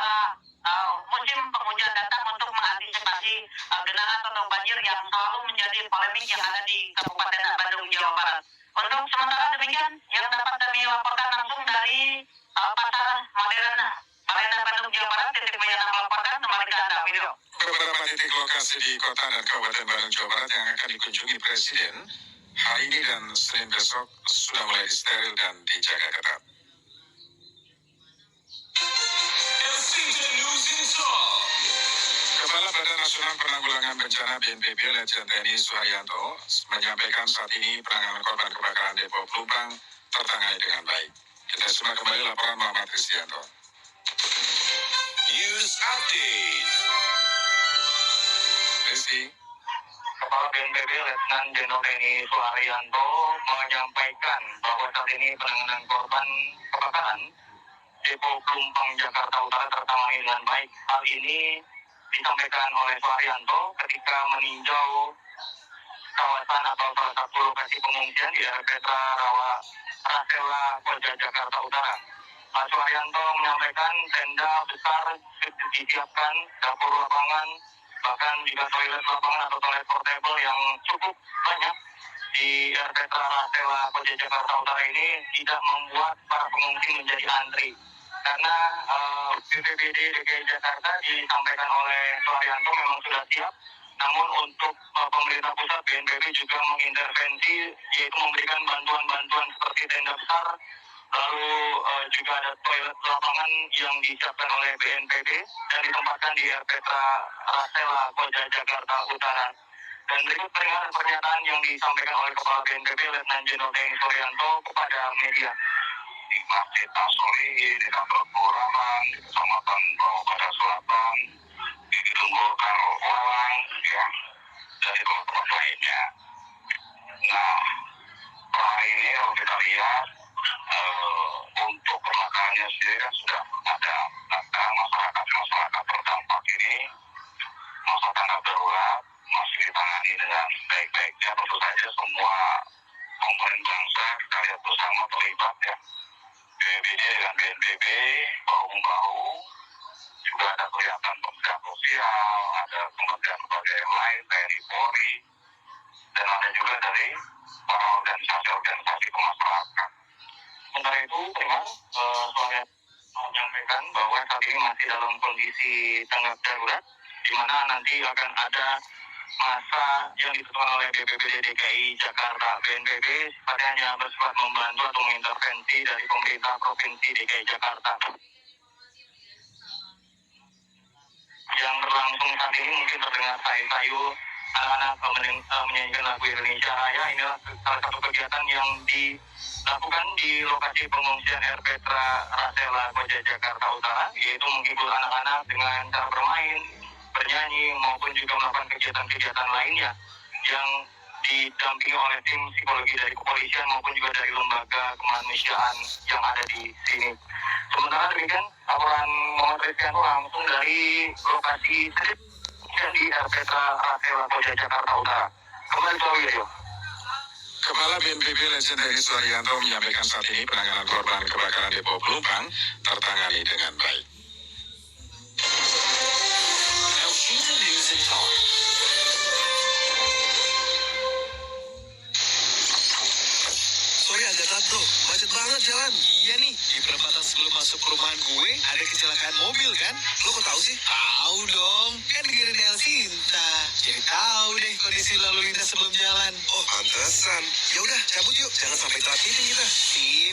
musim penghujan datang, untuk mengantisipasi genangan atau banjir yang selalu menjadi polemik yang ada di Kabupaten Bandung, Jawa Barat. Untuk sementara demikian yang dapat kami laporkan langsung dari Pasar Modern Balenda, Bandung, Jawa Barat. Titik yang melaporkan kembali ke Anda, Widodo. Beberapa titik lokasi di kota dan kabupaten Bandung, Jawa Barat yang akan dikunjungi Presiden hari ini dan Senin besok sudah mulai disteril dan dijaga ketat. Kepala Badan Nasional Penanggulangan Bencana BNPB Letjen TNI Suharyanto menyampaikan saat ini penanganan korban kebakaran Depo Pelumpang tertangani dengan baik. Kita simak kembali laporan Muhammad Kristianto. News Update. Rizky. Kepala BNPB Letnan Jenderal TNI Suharyanto menyampaikan bahwa saat ini penanganan korban kebakaran Depo Pelumpang Jakarta Utara tertangani dengan baik. Hal ini disampaikan oleh Suharyanto ketika meninjau kawasan atau salah satu lokasi pengungsian di Petra Rawa Rasela Koja Jakarta Utara. Pak Suharyanto menyampaikan tenda besar disiapkan, dapur lapangan, bahkan juga toilet lapangan atau toilet portable yang cukup banyak di Petra Rasela Koja Jakarta Utara ini tidak membuat para pengungsi menjadi antri. Karena BPBD DKI Jakarta disampaikan oleh Suharyanto memang sudah siap, namun untuk pemerintah pusat BNPB juga mengintervensi, yaitu memberikan bantuan-bantuan seperti tenda besar, Lalu juga ada toilet lapangan yang disiapkan oleh BNPB dan ditempatkan di Erpetra Rasela Koja Jakarta Utara. Dan berikut pernyataan yang disampaikan oleh Kepala BNPB Letnan Jenderal TNI Suryanto kepada media. Di Masjid As-Solihin, di kantor kelurahan, di Kecamatan Bawabada Selatan, di Tunggul Karo Walang, ya, dan di tempat lainnya. Nah, hari ini kalau kita lihat untuk perlakaannya sendiri kan sudah ada masyarakat terdampak ini masa tanggap darurat masih ditangani dengan baik-baiknya. Tentu saja semua komponen bangsa kita lihat bersama terlibat ya. BPBD dengan BNPB bahu-membahu, juga ada kelihatan Kementerian Sosial, ada kementerian lembaga yang lain, TNI Polri, dan ada juga dari para organisasi pemasyarakat. Sementara itu, saya menyampaikan bahwa saat ini masih dalam kondisi tanggap darurat, di mana nanti akan ada masa yang ditentukan oleh BPBD DKI Jakarta. BNPB sifatnya hanya bersifat membantu atau mengintervensi dari pemerintah Provinsi DKI Jakarta. Yang berlangsung saat ini mungkin terdengar sayu-sayu anak-anak menyanyikan lagu Indonesia Raya. Inilah salah satu kegiatan yang dilakukan di lokasi pengungsian Erpetra Rasela Koja Jakarta Utara, yaitu menghibur anak-anak dengan cara bermain, bernyanyi, maupun juga melakukan kegiatan-kegiatan lainnya yang didampingi oleh tim psikologi dari kepolisian maupun juga dari lembaga kemanusiaan yang ada di sini. Sementara demikian, laporan Muhammad Rizkianto langsung dari lokasi di Erpetra Rasela Koja Jakarta Utara. Kembali ke video. Kepala BNPB Letjen TNI Suryanto menyampaikan saat ini penanganan korban kebakaran Depo Pelumpang tertangani dengan baik. Elshinta News and Talk. Sorry agak telat bro, macet banget jalan. Iya nih, di perempatan sebelum masuk perumahan gue ada kecelakaan mobil kan? Lo kok tahu sih? Tahu dong, kan dengerin Elshinta. Jadi tahu deh kondisi lalu lintas sebelum jalan. Oh pantesan. Ya udah cabut yuk, jangan sampai telat meeting kita. Sip.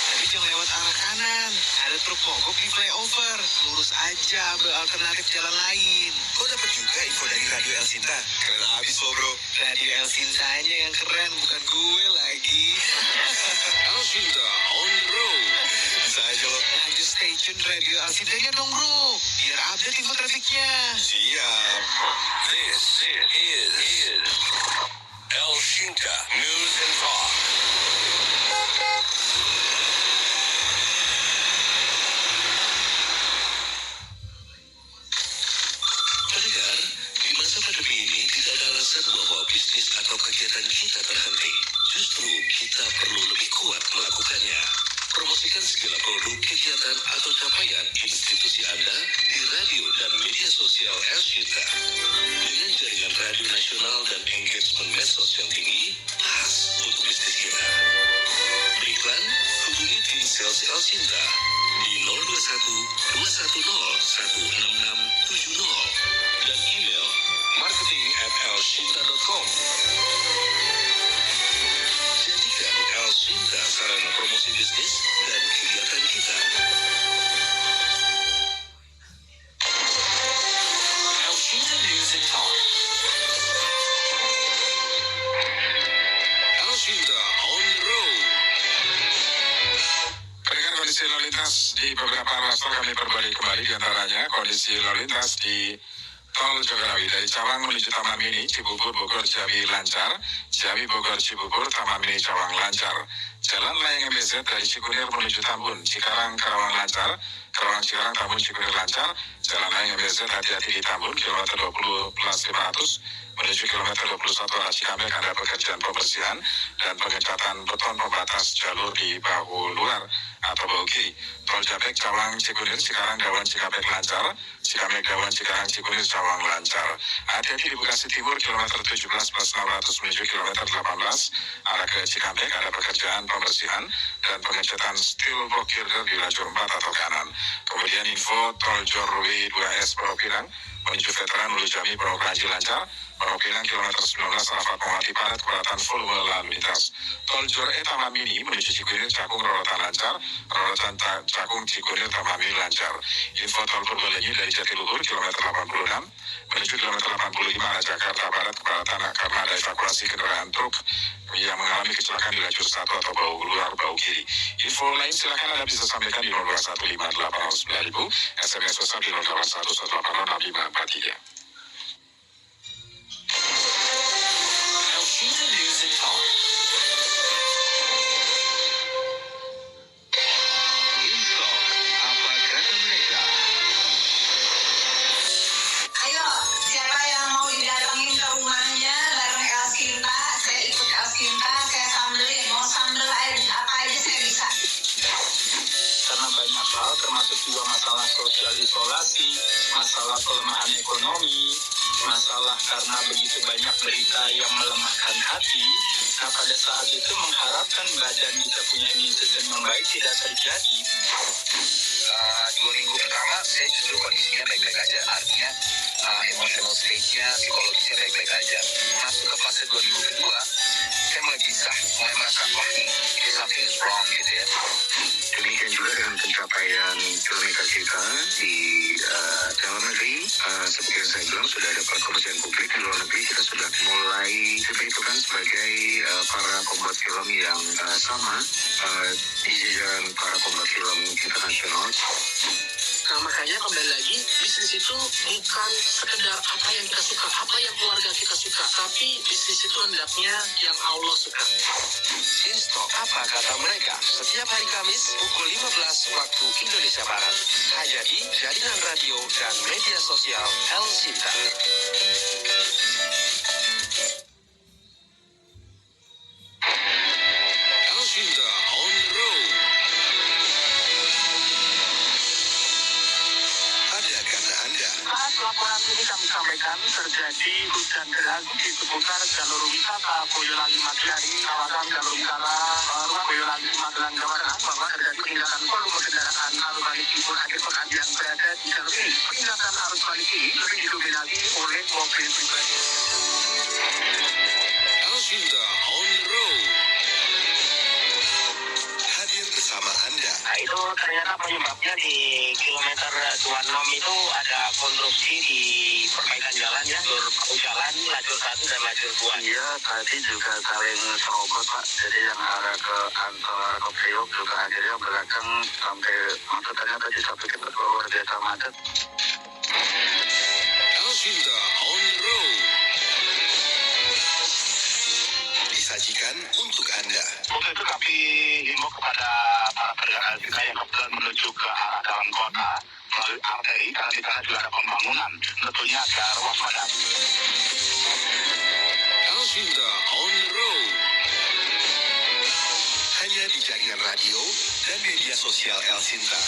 Tapi jangan lewat arah kanan. Ada truk mogok di flyover. Lurus aja, ambil alternatif jalan lain. Kau dapat juga info dari Radio Elshinta? Keren abis lo bro. Radio Elshintanya yang keren, bukan gue lagi. Elshinta on the road. Bisa aja lo. Nah, just stay tune Radio Elshintanya dong bro. Biar update info trafiknya. Siap. This is Elshinta News and Talk. Pendengar, di masa pandemi ini tidak ada alasan bahwa bisnis atau kegiatan kita terhenti. Justru kita perlu lebih kuat melakukannya. Promosikan segala produk, kegiatan, atau capaian institusi Anda di radio dan media sosial Elshinta. Dengan jaringan radio nasional dan engagement medsos yang tinggi, pas untuk bisnis kita. Beriklan, hubungi tim sales Elshinta di 021 210 16670 dan email marketing@elshinta.com. Jadikan Elshinta sarana promosi bisnis dan kegiatan kita. Elshinta News and Talk. Elshinta on the road. Pendengar, kondisi lalu lintas di beberapa ruas tol kami perbarui kembali, diantaranya kondisi lalu lintas di Tol Jagorawi dari Cawang menuju Taman Mini, Cibubur, Bogor, Ciawi lancar, Ciawi, Bogor, Cibubur, Taman Mini, Cawang lancar. Jalan Layang MBZ dari Cikunir menuju Tambun, Cikarang, Karawang lancar, Karawang, Cikarang, Tambun, Cikunir lancar. Jalan Layang MBZ hati-hati di Tambun, kilometer 20+500 menuju kilometer 21 arah Cikampek ada pekerjaan pembersihan dan pengecatan beton pembatas jalur di bahu luar atau bahu kiri. Tol Japek, Cawang, Cikunir, Cikarang, Gawan, Cikampek lancar, Cikampek, Gawan, Cikarang, Cikunir, Cawang lancar. Hati-hati di Bekasi Timur, kilometer 17+600 menuju kilometer 18 arah ke Cikampek ada pekerjaan pembersihan dan pengecatan steel block girder di lajur 4 atau kanan. Kemudian info Tol Jorwi 2S Pulau Pinang menuju Veteran Ulu Jami Pondok Ranji lancar. Pondok Pinang kilometer 19 Rapat Melati padat kepadatan volume lalu lintas. Tol Jor Taman Mini menuju Cikunir Cakung rorotan lancar. Rorotan Cakung Cikunir Taman Mini lancar. Info tol Purbalenyi dari Jatiluhur kilometer 86 menuju kilometer 85 arah Jakarta Barat kepadatan karena ada evakuasi kendaraan truk yang mengalami kecelakaan di lajur 1 atau bau luar bau kiri. Info lain silakan Anda bisa sampaikan di 0215809000, SMS WhatsApp di 0811806543. Elshinta News and Talk. Info, apa kata mereka? Ayo, siapa yang mau didatengin ke rumahnya bareng Elsinta? Saya ikut Elsinta, saya sambelin. Mau sambel apa aja saya bisa. Karena banyak hal termasuk juga masalah sosial isolasi, masalah pelemahan ekonomi, masalah karena begitu banyak berita yang melemahkan hati. Nah pada saat itu mengharapkan badan kita punya imun sistem yang baik tidak terjadi. 2 minggu pertama saya justru kondisinya baik-baik aja, artinya emotional state-nya, psikologisnya baik-baik aja. Masuk ke fase 2 minggu kedua, saya mulai merasa wah ini something is wrong gitu ya. Demikian juga dengan pencapaian kilometer kita di dalam negeri, seperti yang saya bilang sudah ada kepercayaan publik di luar negeri, kita sudah mulai diperhitungkan sebagai para pembuat film yang sama di jajaran para pembuat film internasional. Nah makanya kembali lagi, bisnis itu bukan sekedar apa yang kita suka, apa yang keluarga kita suka, tapi bisnis itu hendaknya yang Allah suka. Instok, apa kata mereka? Setiap hari Kamis pukul 15 waktu Indonesia Barat. Hanya di jaringan radio dan media sosial Elsinta. Elsinta on the road. Ada kata Anda. Saat laporan ini kami sampaikan terjadi hujan deras di seputar jalur wisata Boyolali Magelang, kawasan jalur wisata Boyolali Magelang, Jawa Tengah, bahwa terjadi peningkatan volume kendaraan arus balik libur akhir pekan yang berada di jalur ini. Peningkatan arus balik ini lebih didominasi oleh mobil pribadi. Elsinta on the road. Hadir bersama Anda. Nah itu ternyata penyebabnya di kilometer 26 itu ada konstruksi di perbaikan jalan ya, lajur jalan, lajur 1 dan lajur 2. Iya, tadi juga saling serobot Pak. Jadi yang arah ke Ancol, arah ke Priok juga akhirnya belakang sampai macetnya tadi sampai kita luar biasa macet. Elsinta on the road. Disajikan untuk Anda. Untuk itu kami himbau kepada para kendaraan kita yang kebetulan menuju ke arah dalam kota melalui arteri, karena di sana juga ada pembangunan, tentunya agar waspada. Elsinta on the road. Hanya di jaringan radio dan media sosial Elsinta.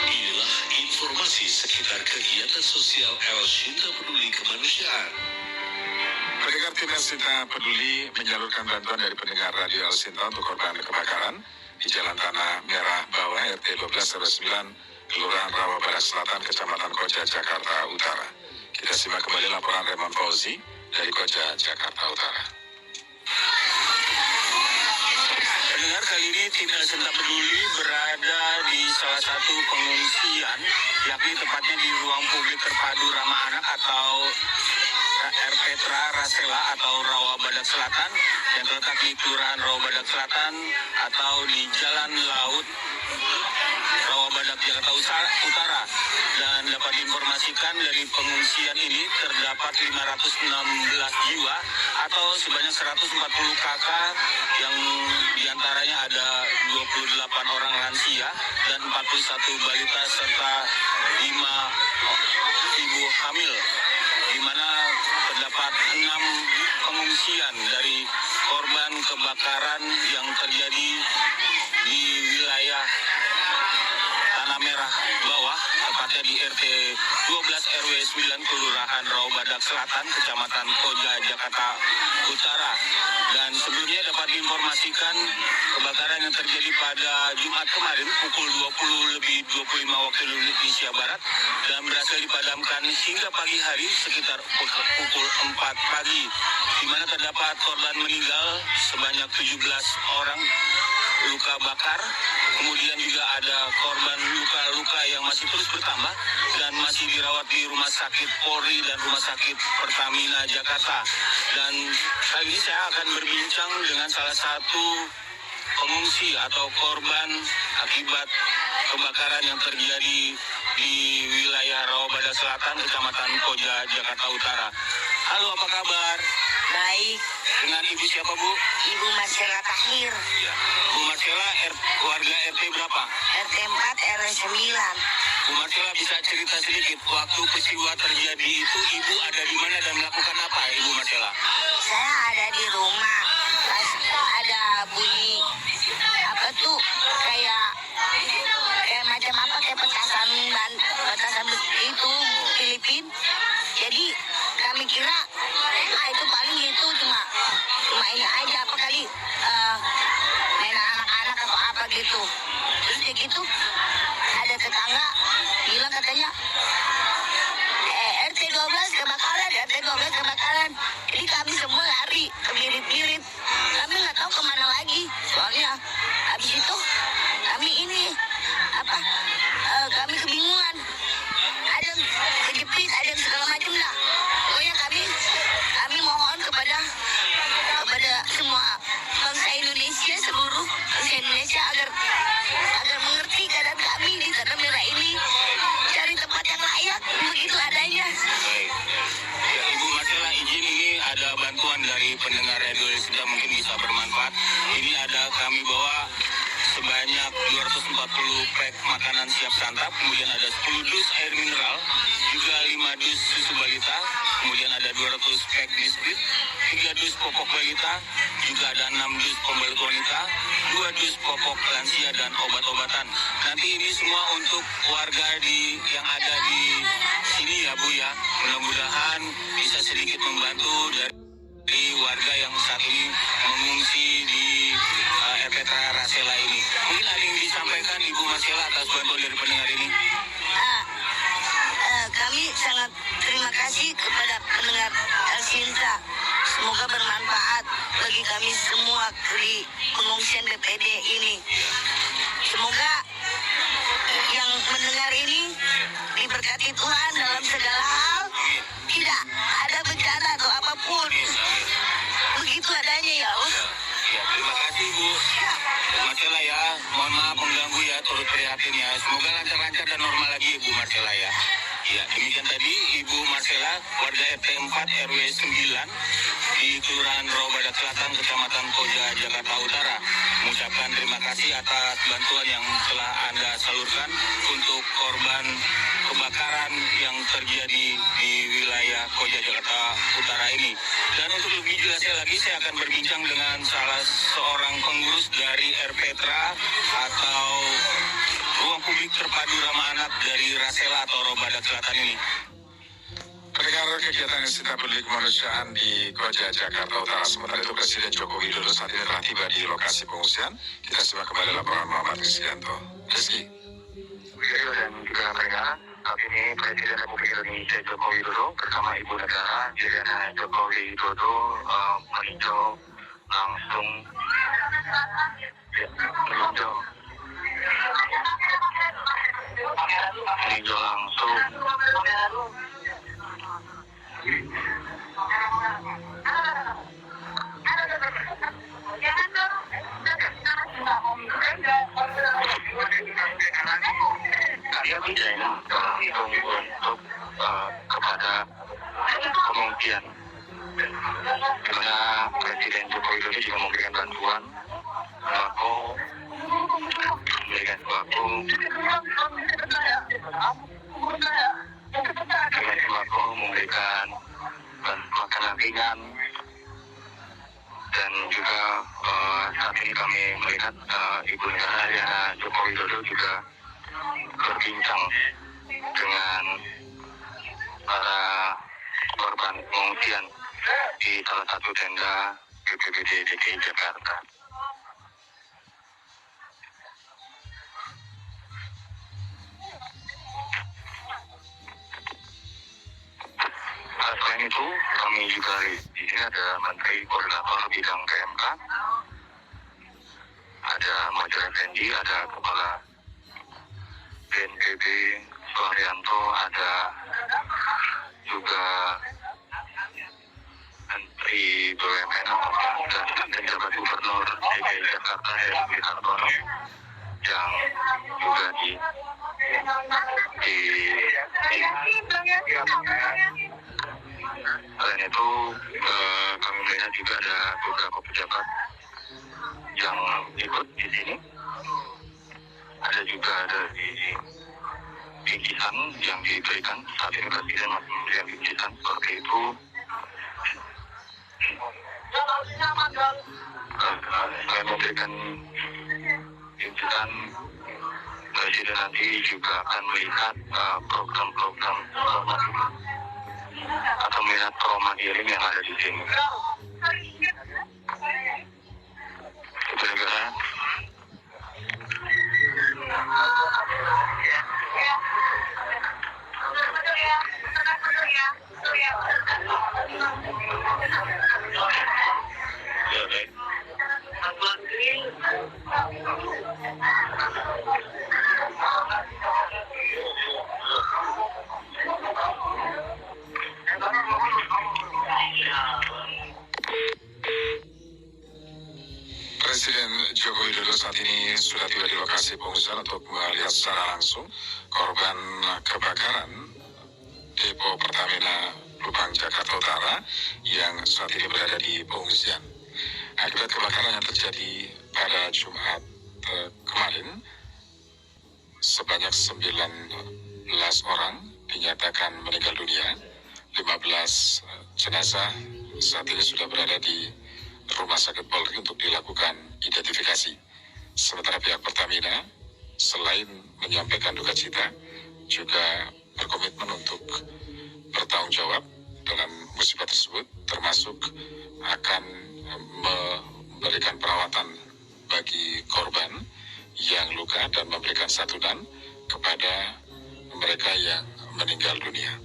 Inilah informasi sekitar kegiatan sosial Elsinta Peduli Kemanusiaan. Pendengar tim Elsinta Peduli menyalurkan bantuan dari pendengar radio Elsinta untuk korban kebakaran di Jalan Tanah Merah Bawah RT 12 RW 9 Kelurahan Rawa Barat Selatan Kecamatan Koja Jakarta Utara. Kita simak kembali laporan Raymond Fauzi dari Koja Jakarta Utara. Pendengar, kali ini tim Elsinta Peduli berada di salah satu pengungsian, yakni tepatnya di ruang publik terpadu ramah anak atau RPTRA Rasela atau Rawa Badak Selatan yang terletak di Kelurahan Rawa Badak Selatan atau di Jalan Laut Rawa Badak Jakarta Utara. Dan dapat diinformasikan dari pengungsian ini terdapat 516 jiwa atau sebanyak 140 kakak yang diantaranya ada 28 orang lansia dan 41 balita serta 5 ibu hamil, di mana terdapat 6 pengungsian dari korban kebakaran yang terjadi di wilayah Tanah Merah Bawah, tepatnya di RT 7 RW 9 Kelurahan Rawabadak Selatan, Kecamatan Koja, Jakarta Utara. Dan sebelumnya dapat diinformasikan kebakaran yang terjadi pada Jumat kemarin pukul 20:25 waktu Indonesia Barat dan berhasil dipadamkan hingga pagi hari sekitar pukul 4 pagi, di mana terdapat korban meninggal sebanyak 17 orang luka bakar. Kemudian juga ada korban luka-luka yang masih terus bertambah dan masih dirawat di Rumah Sakit Polri dan Rumah Sakit Pertamina Jakarta. Dan kali ini saya akan berbincang dengan salah satu pengungsi atau korban akibat kebakaran yang terjadi di wilayah Rawabadak Selatan, Kecamatan Koja, Jakarta Utara. Halo, apa kabar? Baik. Dengan Ibu siapa, Bu? Ibu Marcela Tahir. Ya. Bu Marcela, warga RT berapa? RT 4 RW 9. Bu Marcela, bisa cerita sedikit waktu peristiwa terjadi itu Ibu ada di mana dan melakukan apa, Ibu Marcela? Saya ada di rumah. Pas ada bunyi apa tuh kayak macam apa kayak petasan itu Filipin. Jadi kami kira itu paling gitu cuma ini aja apa kali mainan anak-anak atau apa gitu. Terus kayak gitu ada tetangga bilang katanya RT 12 kebakaran. Jadi kami semua lari kebirit-birit. Kami nggak tahu kemana lagi. Soalnya habis itu kami kami kebingungan. Ada yang kejepit, ada yang segala macam lah. Pokoknya kami mohon kepada semua bangsa Indonesia, seluruh bangsa Indonesia agar mengerti keadaan kami di tanah merah ini, cari tempat yang layak begitu adanya. Baik. Ya, Ibu Marcela, izin ini ada bantuan dari pendengar radio sudah mungkin bisa bermanfaat. Ini ada kami bawa sebanyak 240 pack makanan siap santap, kemudian ada 10 dus air mineral, juga 5 dus susu balita, kemudian ada 200 pack biskuit, 3 dus popok balita, juga ada 6 dus pembalut wanita, 2 dus popok lansia dan obat-obatan. Nanti ini semua untuk warga yang ada di sini ya Bu ya. Mudah-mudahan bisa sedikit membantu dari warga yang saat ini mengungsi di RPTRA Rasela ini. Mungkin ada yang disampaikan Ibu Marcela atas bantuan dari pendengar ini? Kami sangat terima kasih kepada pendengar Elsinta. Semoga bermanfaat bagi kami semua di pengungsian BPD ini. Semoga yang mendengar ini diberkati Tuhan dalam segala hal, tidak ada bencana atau apapun. Begitu adanya ya Allah. Ya, terima kasih Bu Marcela ya. Mohon maaf mengganggu ya, turut prihatin ya. Semoga lancar-lancar dan normal lagi Bu Marcela ya. Ya, demikian tadi Ibu Marcela, warga RT 4 RW 9 di Kelurahan Rawabadak Selatan, Kecamatan Koja, Jakarta Utara, mengucapkan terima kasih atas bantuan yang telah Anda salurkan untuk korban kebakaran yang terjadi di wilayah Koja, Jakarta Utara ini. Dan untuk lebih jelasnya lagi, saya akan berbincang dengan salah seorang pengurus dari RPTRA atau Ruang Publik Terpadu Ramah Anak dari Rasela atau Rawabadak Selatan ini. Pendengar kegiatan Insinyur Peduli Kemanusiaan di Koja, Jakarta Utara. Sementara itu Presiden Joko Widodo saat ini telah tiba di lokasi pengungsian. Kita simak kembali laporan Muhammad Rizkianto. Rizky. Dan juga pendengar, saat ini Presiden Republik Indonesia Joko Widodo bersama Ibu Negara Iryana Joko Widodo meninjau langsung untuk kepada pengungsian, di mana Presiden Joko Widodo juga memberikan bantuan sembako, memberikan makanan ringan, dan juga saat ini kami melihat Ibu Negara Iryana Joko Widodo juga berbincang dengan para korban pengungsian di salah satu tenda BPBD DKI Jakarta. Selain itu, kami juga di sini ada Menteri Koordinator Bidang PMK, ada Muhajir Effendi, ada Kepala BNPB Suharyanto, ada juga Menteri BUMN dan penjabat Gubernur DKI Jakarta Heruwinarko Hartono yang juga selain itu kami melihat juga ada beberapa pejabat yang ikut di sini. Ada juga dari bingkisan yang diberikan saat ini Presiden masih memberikan bingkisan seperti itu. Selain memberikan bingkisan, Presiden nanti juga akan melihat program-program atau melihat trauma healing yang ada di sini. Itu negara. Ya, baik. Presiden Joko Widodo saat ini sudah tiba di lokasi pengungsian untuk melihat secara langsung korban kebakaran depo Pertamina Pelumpang Jakarta Utara yang saat ini berada di pengungsian. Akibat kebakaran yang terjadi pada Jumat kemarin, sebanyak 19 orang dinyatakan meninggal dunia. 15 jenazah saat ini sudah berada di Rumah Sakit Polri untuk dilakukan identifikasi. Sementara pihak Pertamina selain menyampaikan duka cita, juga berkomitmen untuk bertanggung jawab dalam musibah tersebut, termasuk akan memberikan perawatan bagi korban yang luka dan memberikan santunan kepada mereka yang meninggal dunia.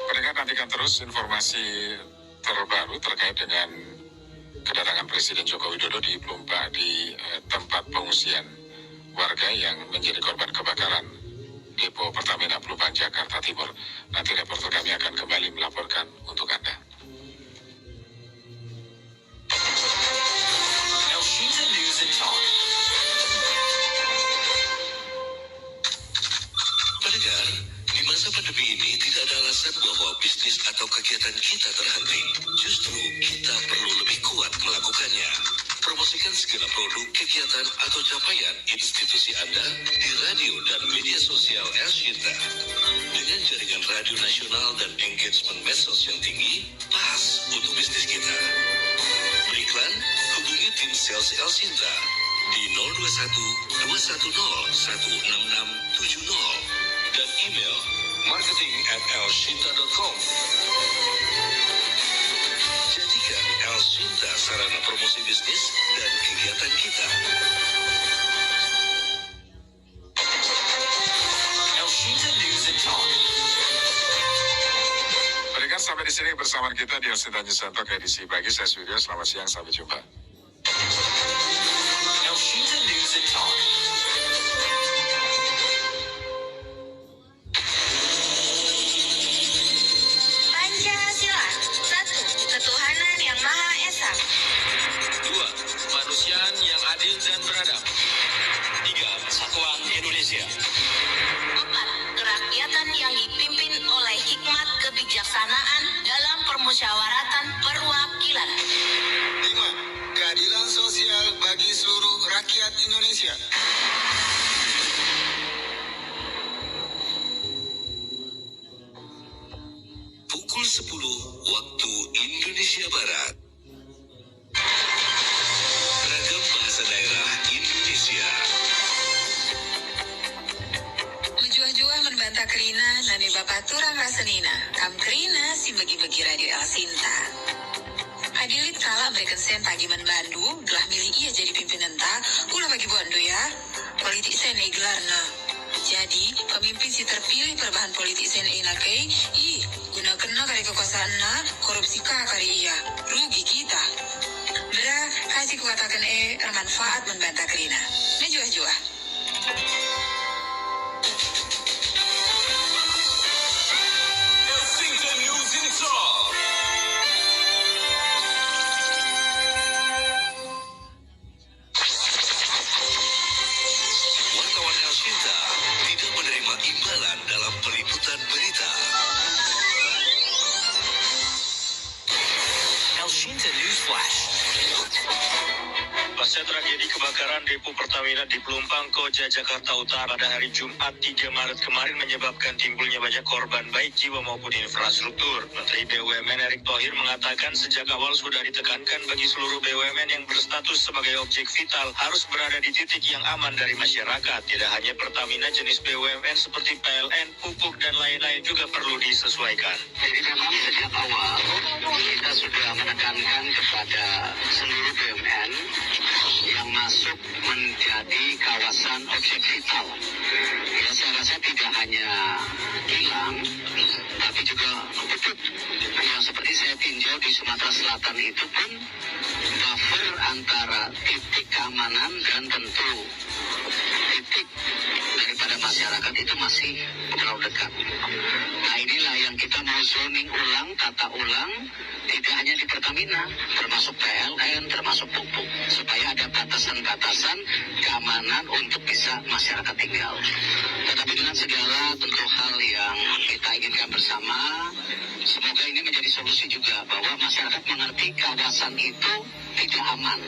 Pendengar, nantikan terus informasi terbaru terkait dengan kedatangan Presiden Joko Widodo di Pelumpang, di tempat pengungsian warga yang menjadi korban kebakaran depo Pertamina Pelumpang Jakarta Timur. Nanti reporter kami akan kembali melaporkan untuk Anda. Pendengar, di masa pandemi ini tidak ada alasan bahwa bisnis atau kegiatan kita terhenti. Justru kita perlu lebih kuat melakukannya. Promosikan segala produk, kegiatan, atau capaian institusi Anda di radio dan media sosial El Shinta. Dengan jaringan radio nasional dan engagement medsos yang tinggi, pas untuk bisnis kita. Beriklan, hubungi tim sales El Shinta di 021 210 16670 dan email marketing@elshinta.com. Jadikan El Shinta sarana promosi bisnis dan kegiatan kita. El Shinta News and Talk. Berikan sampai di sini bersama kita di El Shinta News and Talk edisi pagi. Saya Suryo, selamat siang, sampai jumpa. El Shinta News and Talk. Pancasila. 1. Ketuhanan Yang Maha Esa. 2. Kemanusiaan yang adil dan beradab. 3. Persatuan Indonesia. 4. Kerakyatan yang dipimpin oleh hikmat kebijaksanaan dalam permusyawaratan perwakilan. 5. Keadilan sosial bagi seluruh rakyat Indonesia. Pukul 10 waktu Indonesia Barat. Ragam bahasa daerah Indonesia Bapaturang rasenina, kam kerina si bagi-bagi radio El Sinta. Hadilit kala berikan sen tagiman Bandu, gelah milih ia jadi pimpinan ta, ulah bagi bondo ya. Politik sen gelarna. Jadi, pemimpin si terpilih perubahan politik sen inakai, guna kena kari kekuasaan na, korupsi kari ia, rugi kita. Bera, kasih kukatakan manfaat membantah kerina. Najua-jua. Wartawan El Sinta tidak menerima imbalan dalam peliputan berita. El Sinta News Flash. Pasca tragedi kebakaran depo Pertamina di Pelumpang, Koja, Jakarta Utara pada hari Jumat 3 Maret kemarin menyebabkan timbulnya banyak korban baik jiwa maupun infrastruktur. Menteri BUMN Erick Thohir mengatakan sejak awal sudah ditekankan bagi seluruh BUMN yang berstatus sebagai objek vital harus berada di titik yang aman dari masyarakat. Tidak hanya Pertamina, jenis BUMN seperti PLN, pupuk, dan lain-lain juga perlu disesuaikan. Jadi memang sejak awal kita sudah menekankan kepada seluruh BUMN yang masuk menjadi kawasan objek vital. Ya, saya rasa tidak hanya hilang, tapi juga betul. Yang seperti saya tinjau di Sumatera Selatan itu pun buffer antara titik keamanan dan tentu titik daripada masyarakat itu masih terlalu dekat. Nah, inilah yang kita mau zoning ulang, tata ulang, tidak hanya di Pertamina, termasuk PLN, termasuk pupuk, supaya ada batasan-batasan keamanan untuk bisa masyarakat tinggal. Tetapi dengan segala tentu hal yang kita inginkan bersama, semoga ini menjadi solusi juga bahwa masyarakat mengerti kawasan itu tidak aman.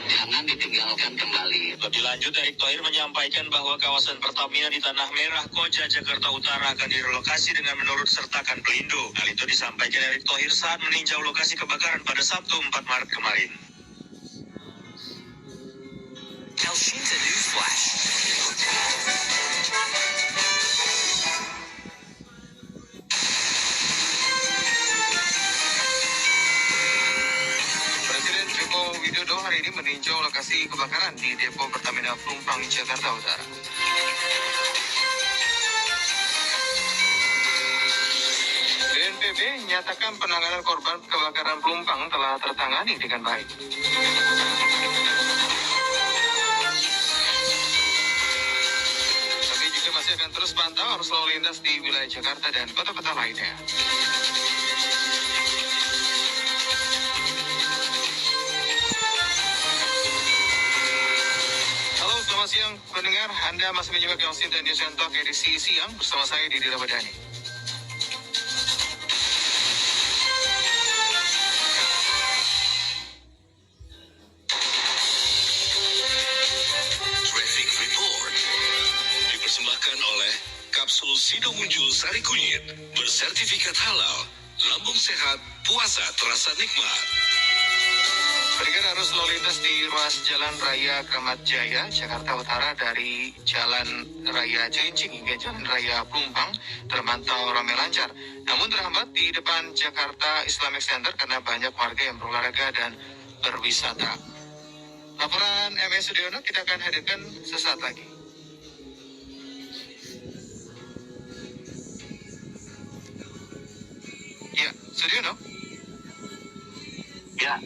Jangan ditinggalkan kembali. Lebih lanjut, Erick Thohir menyampaikan bahwa kawasan Pertamina di Tanah Merah, Koja, Jakarta Utara akan direlokasi dengan menurut sertakan Pelindo. Hal itu disampaikan Erick Thohir saat meninjau lokasi kebakaran pada Sabtu 4 Maret kemarin. El Sinta News Flash. Presiden Joko Widodo hari ini meninjau lokasi kebakaran di depo Pertamina Pelumpang, Jakarta Utara. BNPB menyatakan penanganan korban kebakaran Pelumpang telah tertangani dengan baik. Kami juga masih akan terus pantau arus lalu lintas di wilayah Jakarta dan kota-kota lainnya. Halo, selamat siang pendengar. Anda masih menyimak El Sinta News and Talk edisi siang bersama saya Didi Ramadhani. Traffic Report dipersembahkan oleh Kapsul Sido Muncul Sari Kunyit bersertifikat halal, lambung sehat, puasa terasa nikmat. Berikan arus lalu lintas di ruas Jalan Raya Kramat Jaya, Jakarta Utara dari Jalan Raya Cilincing hingga Jalan Raya Pelumpang termantau ramai lancar. Namun terhambat di depan Jakarta Islamic Center karena banyak warga yang berolahraga dan berwisata. Laporan MS Sudiono kita akan hadirkan sesaat lagi. Ya, Sudiono. Ya,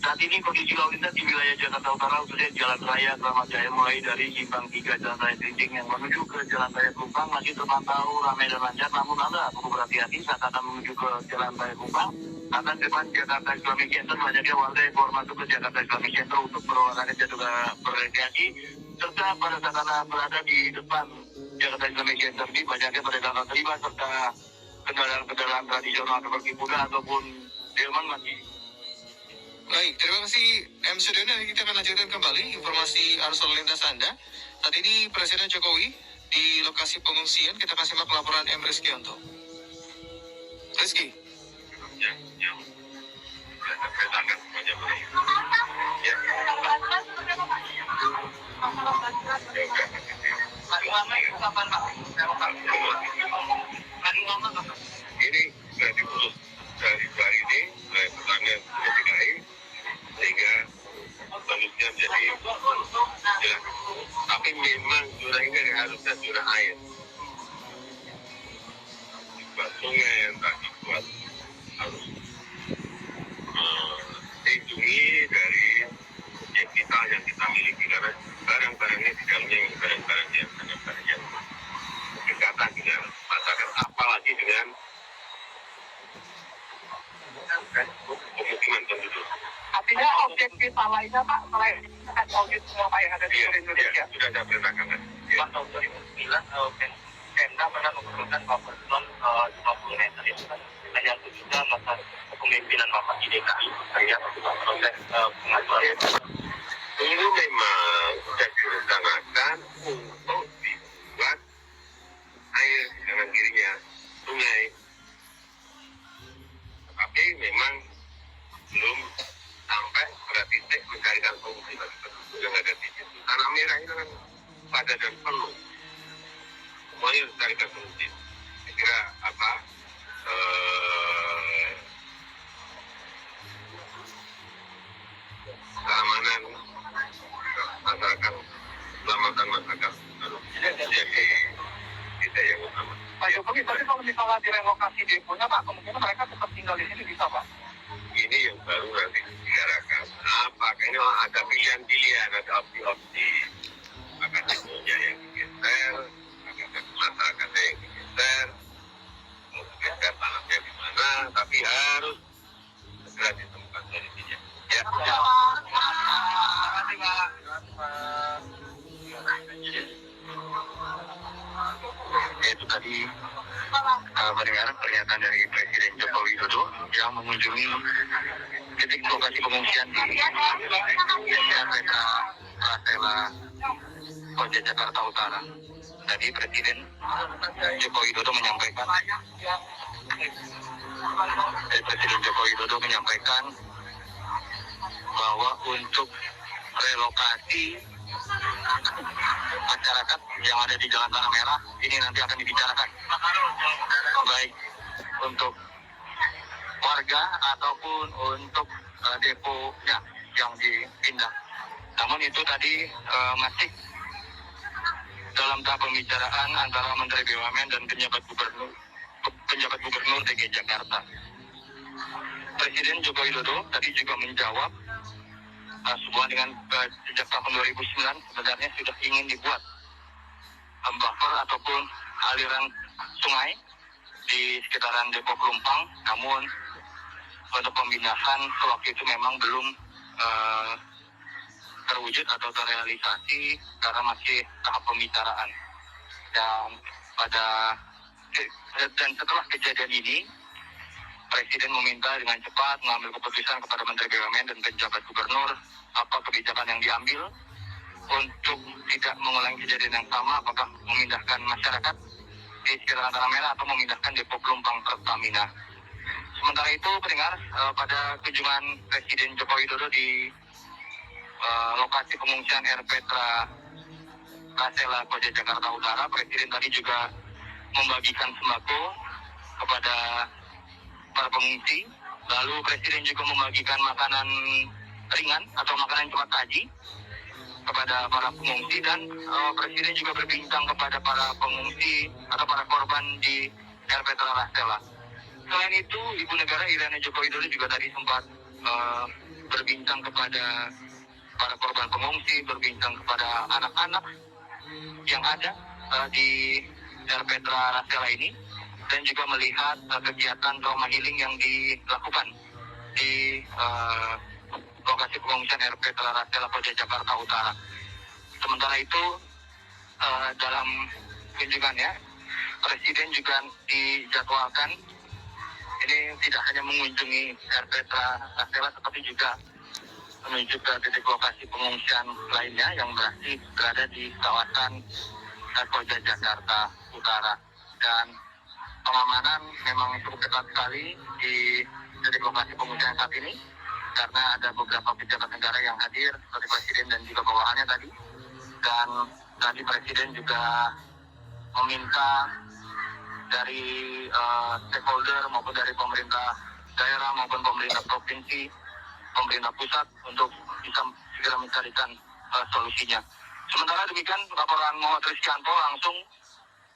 saat ini kondisi lalu lintas di wilayah Jakarta Utara khususnya Jalan Raya Kramat Jaya mulai dari Simpang 3 Jalan Raya Cilincing yang menuju ke Jalan Raya Pelumpang masih terpantau ramai dan lancar, namun Anda perlu berhati-hati saat akan menuju ke Jalan Raya Pelumpang. Akan depan Jakarta Islamic Center banyaknya warga yang keluar masuk ke Jakarta Islamic Center untuk berolahraga dan juga berrekreasi, serta pada saat Anda berada di depan Jakarta Islamic Center di banyaknya pedagang kaki lima serta kendaraan-kendaraan tradisional seperti kuda ataupun delman masih. Baik, terima kasih M. Sudiono. Kita akan lanjutkan kembali informasi arus lalu lintas Anda. Saat ini Presiden Jokowi di lokasi pengungsian. Kita akan simak laporan M. Rizkyanto. Rizky. Ya. Petakan semuanya boleh. Ya. Paling lama itu kapan, Pak? auditnya Pak, selain audit semua Pak yang ada di seluruh Indonesia. Sudah saya perintahkan. Pak, tahun 2009 Pemda pernah mengusulkan buffer zone 50 meter ya Pak. Hanya untuk juga masa kepemimpinan Bapak di DKI terkait proses pengaturan. Ini memang sudah direncanakan untuk dibuat air kanan kirinya sungai. Tapi memang belum sampai pada titik mencarikan solusi bagi penduduk yang ada di situ. Tanah merah ini kan padat dan penuh. Semuanya harus carikan solusi. Saya kira keamanan masyarakat, keselamatan masyarakat harus menjadi kita yang utama. Pak Jokowi, tapi kalau misalnya direlokasi deponya Pak, kemungkinan mereka tetap tinggal di sini bisa Pak? Ini yang baru nanti dibicarakan. Kayaknya ada pilihan-pilihan, ada opsi-opsi. Maka deponya yang digeser, maka masyarakatnya yang digeser, mau digeser tanahnya di mana, tapi harus segera ditemukan solusinya. Ya. Itu tadi mendengar pernyataan dari Presiden Joko Widodo yang mengunjungi titik lokasi pengungsian di Petra Rasela Koja Jakarta Utara. Tadi Presiden Joko Widodo menyampaikan bahwa untuk relokasi masyarakat yang ada di Jalan Tanah Merah ini nanti akan dibicarakan baik untuk warga ataupun untuk deponya yang dipindah. Namun itu tadi masih dalam tahap pembicaraan antara Menteri BUMN dan penjabat gubernur DKI Jakarta. Presiden Joko Widodo tadi juga menjawab sebuah dengan sejak tahun 2009 sebenarnya sudah ingin dibuat buffer ataupun aliran sungai di sekitaran Depo Pelumpang, namun untuk pembinasan sewaktu itu memang belum terwujud atau terrealisasi karena masih tahap pembicaraan. Dan setelah kejadian ini, Presiden meminta dengan cepat mengambil keputusan kepada Menteri BUMN dan penjabat gubernur apa kebijakan yang diambil untuk tidak mengulangi kejadian yang sama, apakah memindahkan masyarakat di sekitaran Tanah Merah atau memindahkan depo Pelumpang Pertamina. Sementara itu, pendengar, pada kunjungan Presiden Joko Widodo di lokasi pengungsian Petra Rasela Koja Jakarta Utara, Presiden tadi juga membagikan sembako kepada para pengungsi. Lalu Presiden juga membagikan makanan ringan atau makanan cepat saji kepada para pengungsi, dan Presiden juga berbincang kepada para pengungsi atau para korban di Petra Rasela. Selain itu, Ibu Negara Iriana Joko Widodo juga tadi sempat berbincang kepada para korban pengungsi, berbincang kepada anak-anak yang ada di Petra Rasela ini, dan juga melihat kegiatan trauma healing yang dilakukan di lokasi pengungsian Petra Rasela Koja Jakarta Utara. Sementara itu, dalam kunjungannya, Presiden juga dijadwalkan ini tidak hanya mengunjungi Petra Rasela, tetapi juga menuju ke titik lokasi pengungsian lainnya yang masih berada di kawasan Koja Jakarta Utara. Dan pengamanan memang cukup ketat sekali di titik lokasi pengungsian saat ini, karena ada beberapa pejabat negara yang hadir, seperti Presiden dan juga bawahannya tadi. Dan tadi Presiden juga meminta dari stakeholder maupun dari pemerintah daerah maupun pemerintah provinsi, pemerintah pusat untuk bisa segera mencarikan solusinya. Sementara demikian, laporan Muhammad Rizkyanto langsung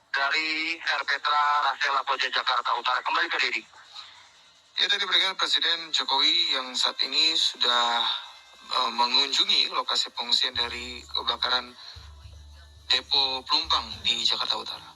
dari Petra Rasela Koja Jakarta Utara. Kembali ke Dedi. Ya, tadi berikan Presiden Jokowi yang saat ini sudah mengunjungi lokasi pengungsian dari kebakaran Depo Pelumpang di Jakarta Utara.